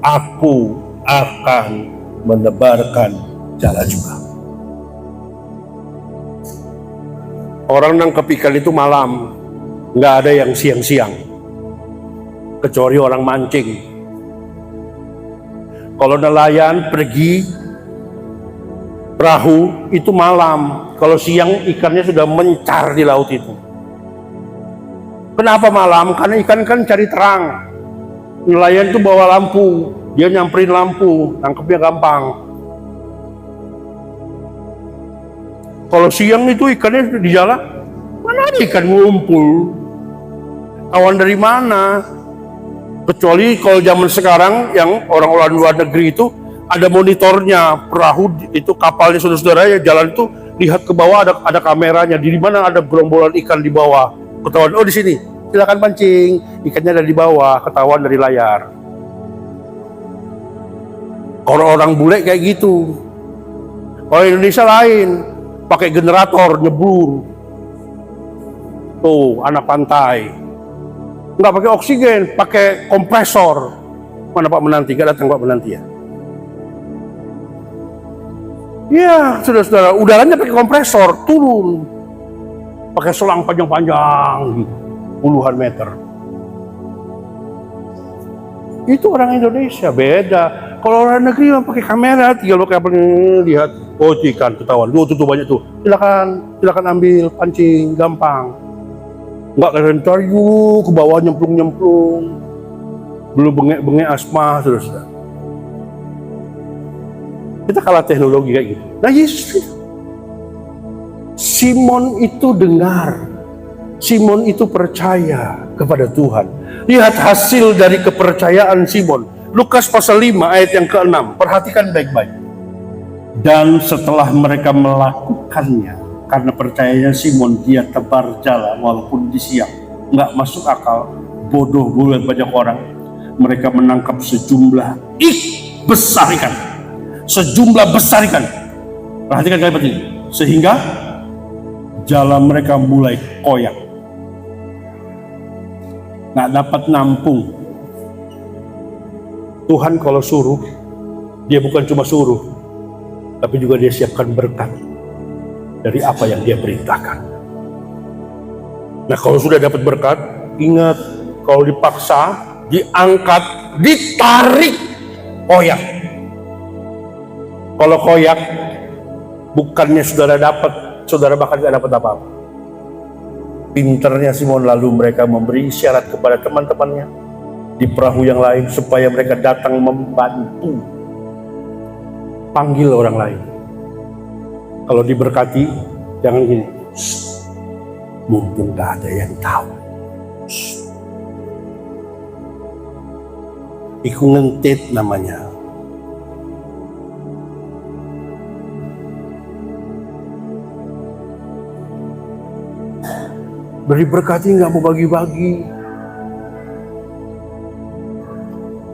Speaker 1: aku akan menebarkan jala juga. Orang nangkep ikan itu malam, nggak ada yang siang-siang, kecuali orang mancing. Kalau nelayan pergi perahu itu malam, kalau siang ikannya sudah mencar di laut itu. Kenapa malam? Karena ikan kan cari terang. Nelayan itu bawa lampu, dia nyamperin lampu, nangkepnya gampang. Kalau siang itu ikannya di jalan, mana ada ikan ngumpul? Awan dari mana? Kecuali kalau zaman sekarang yang orang-orang luar negeri itu ada monitornya, perahu itu kapalnya saudara-saudara ya jalan itu lihat ke bawah ada kameranya, di mana ada gerombolan ikan di bawah, ketahuan oh di sini, silakan pancing, ikannya ada di bawah, ketahuan dari layar. Orang-orang bule kayak gitu. Orang Indonesia lain, pakai generator nyeblur. Tuh anak pantai. Nggak pakai oksigen, pakai kompresor. Mana Pak Menanti? Gak datang Pak Menanti ya? Ya, saudara-saudara, udaranya pakai kompresor, turun. Pakai selang panjang-panjang, puluhan meter. Itu orang Indonesia, beda. Kalau orang negeri pakai kamera, tinggal pakai apa lihat. Oh, ikan ketahuan. Tuh banyak tuh. Silakan ambil, pancing, gampang. Nggak rentar yuk ke bawah nyemplung-nyemplung, belum bengek-bengek asma, saudara. Kita kalah teknologi kayak gitu. Nah Yesus, Simon itu dengar, Simon itu percaya kepada Tuhan. Lihat hasil dari kepercayaan Simon. Lukas pasal 5 ayat yang ke-6, perhatikan baik-baik. Dan setelah mereka melakukannya, karena percayanya Simon, dia tebar jala walaupun di siang. Nggak masuk akal, bodoh banyak orang. Mereka menangkap sejumlah besar ikan. Sejumlah besar ikan. Perhatikan kalimat ini. Sehingga jala mereka mulai koyak. Nggak dapat nampung. Tuhan kalau suruh, dia bukan cuma suruh, tapi juga dia siapkan berkat dari apa yang dia perintahkan. Nah kalau sudah dapat berkat, ingat kalau dipaksa, diangkat, ditarik, koyak. Kalau koyak, bukannya saudara dapat, saudara bahkan tidak dapat apa-apa. Pinternya Simon lalu mereka memberi isyarat kepada teman-temannya di perahu yang lain supaya mereka datang membantu. Panggil orang lain. Kalau diberkati, jangan gini, mumpung gak ada yang tahu. Iku ngentit namanya. Beri berkati gak mau bagi-bagi.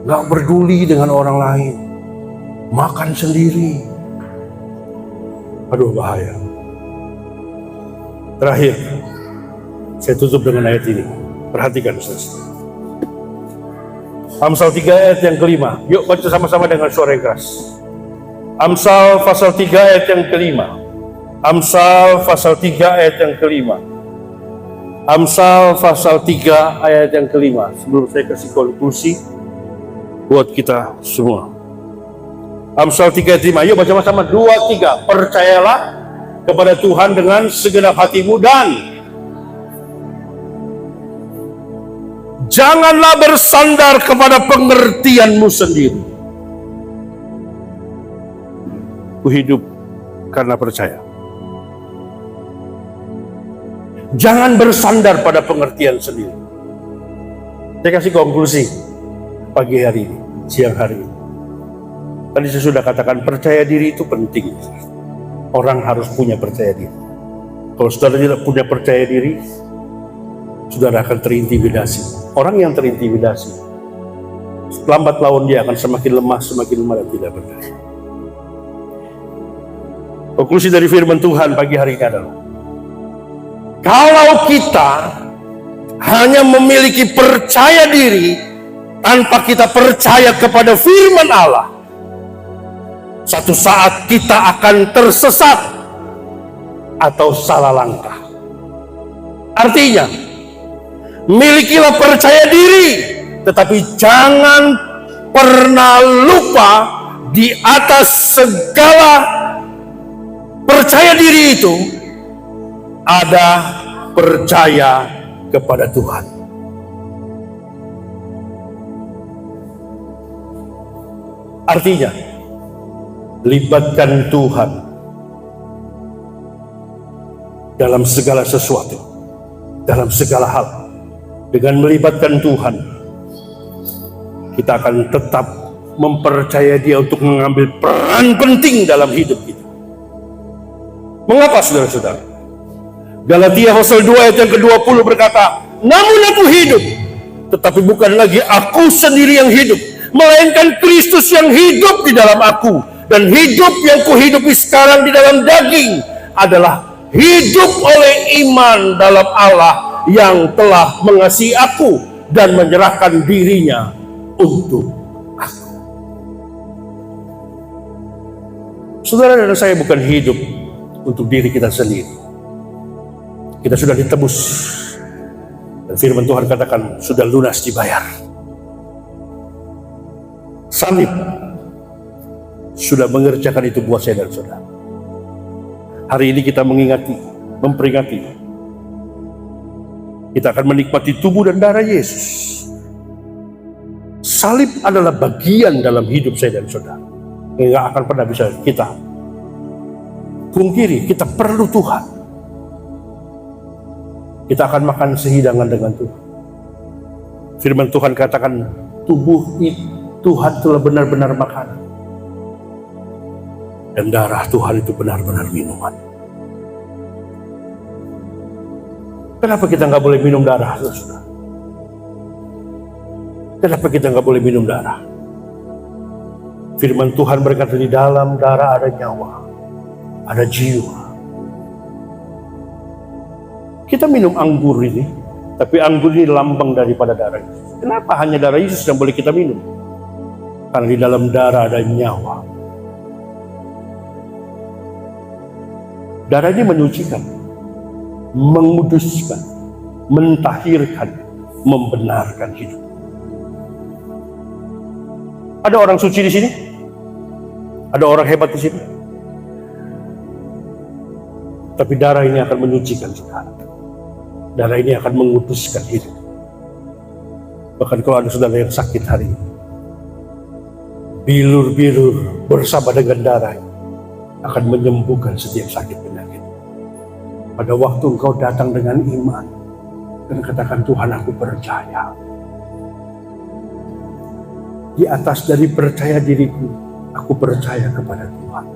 Speaker 1: Gak peduli dengan orang lain. Makan sendiri. Aduh bahaya. Terakhir, saya tutup dengan ayat ini. Perhatikan saudara. Amsal 3 ayat yang kelima. Yuk baca sama-sama dengan suara yang keras. Amsal pasal 3 ayat yang kelima. Amsal pasal 3 ayat yang kelima. Amsal pasal 3 ayat yang kelima. Sebelum saya kasih konklusi buat kita semua. Amsal 3 ayat 5. Yuk baca sama-sama 2, 3. Percayalah kepada Tuhan dengan segenap hatimu dan janganlah bersandar kepada pengertianmu sendiri. Ku hidup karena percaya. Jangan bersandar pada pengertian sendiri. Saya kasih konklusi pagi hari ini, siang hari ini. Tadi saya sudah katakan percaya diri itu penting. Orang harus punya percaya diri. Kalau saudara tidak punya percaya diri, saudara akan terintimidasi. Orang yang terintimidasi, lambat laun dia akan semakin lemah dan tidak berdaya. Konklusi dari firman Tuhan pagi hari ini adalah, kalau kita hanya memiliki percaya diri tanpa kita percaya kepada firman Allah, satu saat kita akan tersesat atau salah langkah. Artinya, milikilah percaya diri, tetapi jangan pernah lupa di atas segala percaya diri itu ada percaya kepada Tuhan. Artinya, libatkan Tuhan dalam segala sesuatu, dalam segala hal. Dengan melibatkan Tuhan, kita akan tetap mempercayai Dia untuk mengambil peran penting dalam hidup kita. Mengapa, saudara-saudara? Galatia pasal 2 ayat yang ke-20 berkata, namun aku hidup, tetapi bukan lagi aku sendiri yang hidup, melainkan Kristus yang hidup di dalam aku. Dan hidup yang kuhidupi sekarang di dalam daging adalah hidup oleh iman dalam Allah yang telah mengasihi aku dan menyerahkan dirinya untuk aku. Saudara dan saya bukan hidup untuk diri kita sendiri. Kita sudah ditebus. Dan firman Tuhan katakan sudah lunas dibayar. Salib sudah mengerjakan itu buat saya dan saudara. Hari ini kita memperingati. Kita akan menikmati tubuh dan darah Yesus. Salib adalah bagian dalam hidup saya dan saudara. Yang akan pernah bisa kita pungkiri. Kita perlu Tuhan. Kita akan makan sehidangan dengan Tuhan. Firman Tuhan katakan tubuh Tuhan telah benar-benar makanan. Dan darah Tuhan itu benar-benar minuman. Kenapa kita nggak boleh minum darah, saudara? Kenapa kita nggak boleh minum darah? Firman Tuhan berkata di dalam darah ada nyawa, ada jiwa. Kita minum anggur ini, tapi anggur ini lambang daripada darah Yesus. Kenapa hanya darah Yesus yang boleh kita minum? Karena di dalam darah ada nyawa. Darah ini menyucikan, menguduskan, mentahirkan, membenarkan hidup. Ada orang suci di sini? Ada orang hebat di sini? Tapi darah ini akan menyucikan saudara. Darah ini akan menguduskan hidup. Bahkan kalau ada saudara yang sakit hari ini, bilur-bilur bersama dengan darah akan menyembuhkan setiap sakit penyakit. Pada waktu engkau datang dengan iman dan katakan, Tuhan, aku percaya. Di atas dari percaya diriku, aku percaya kepada Tuhan.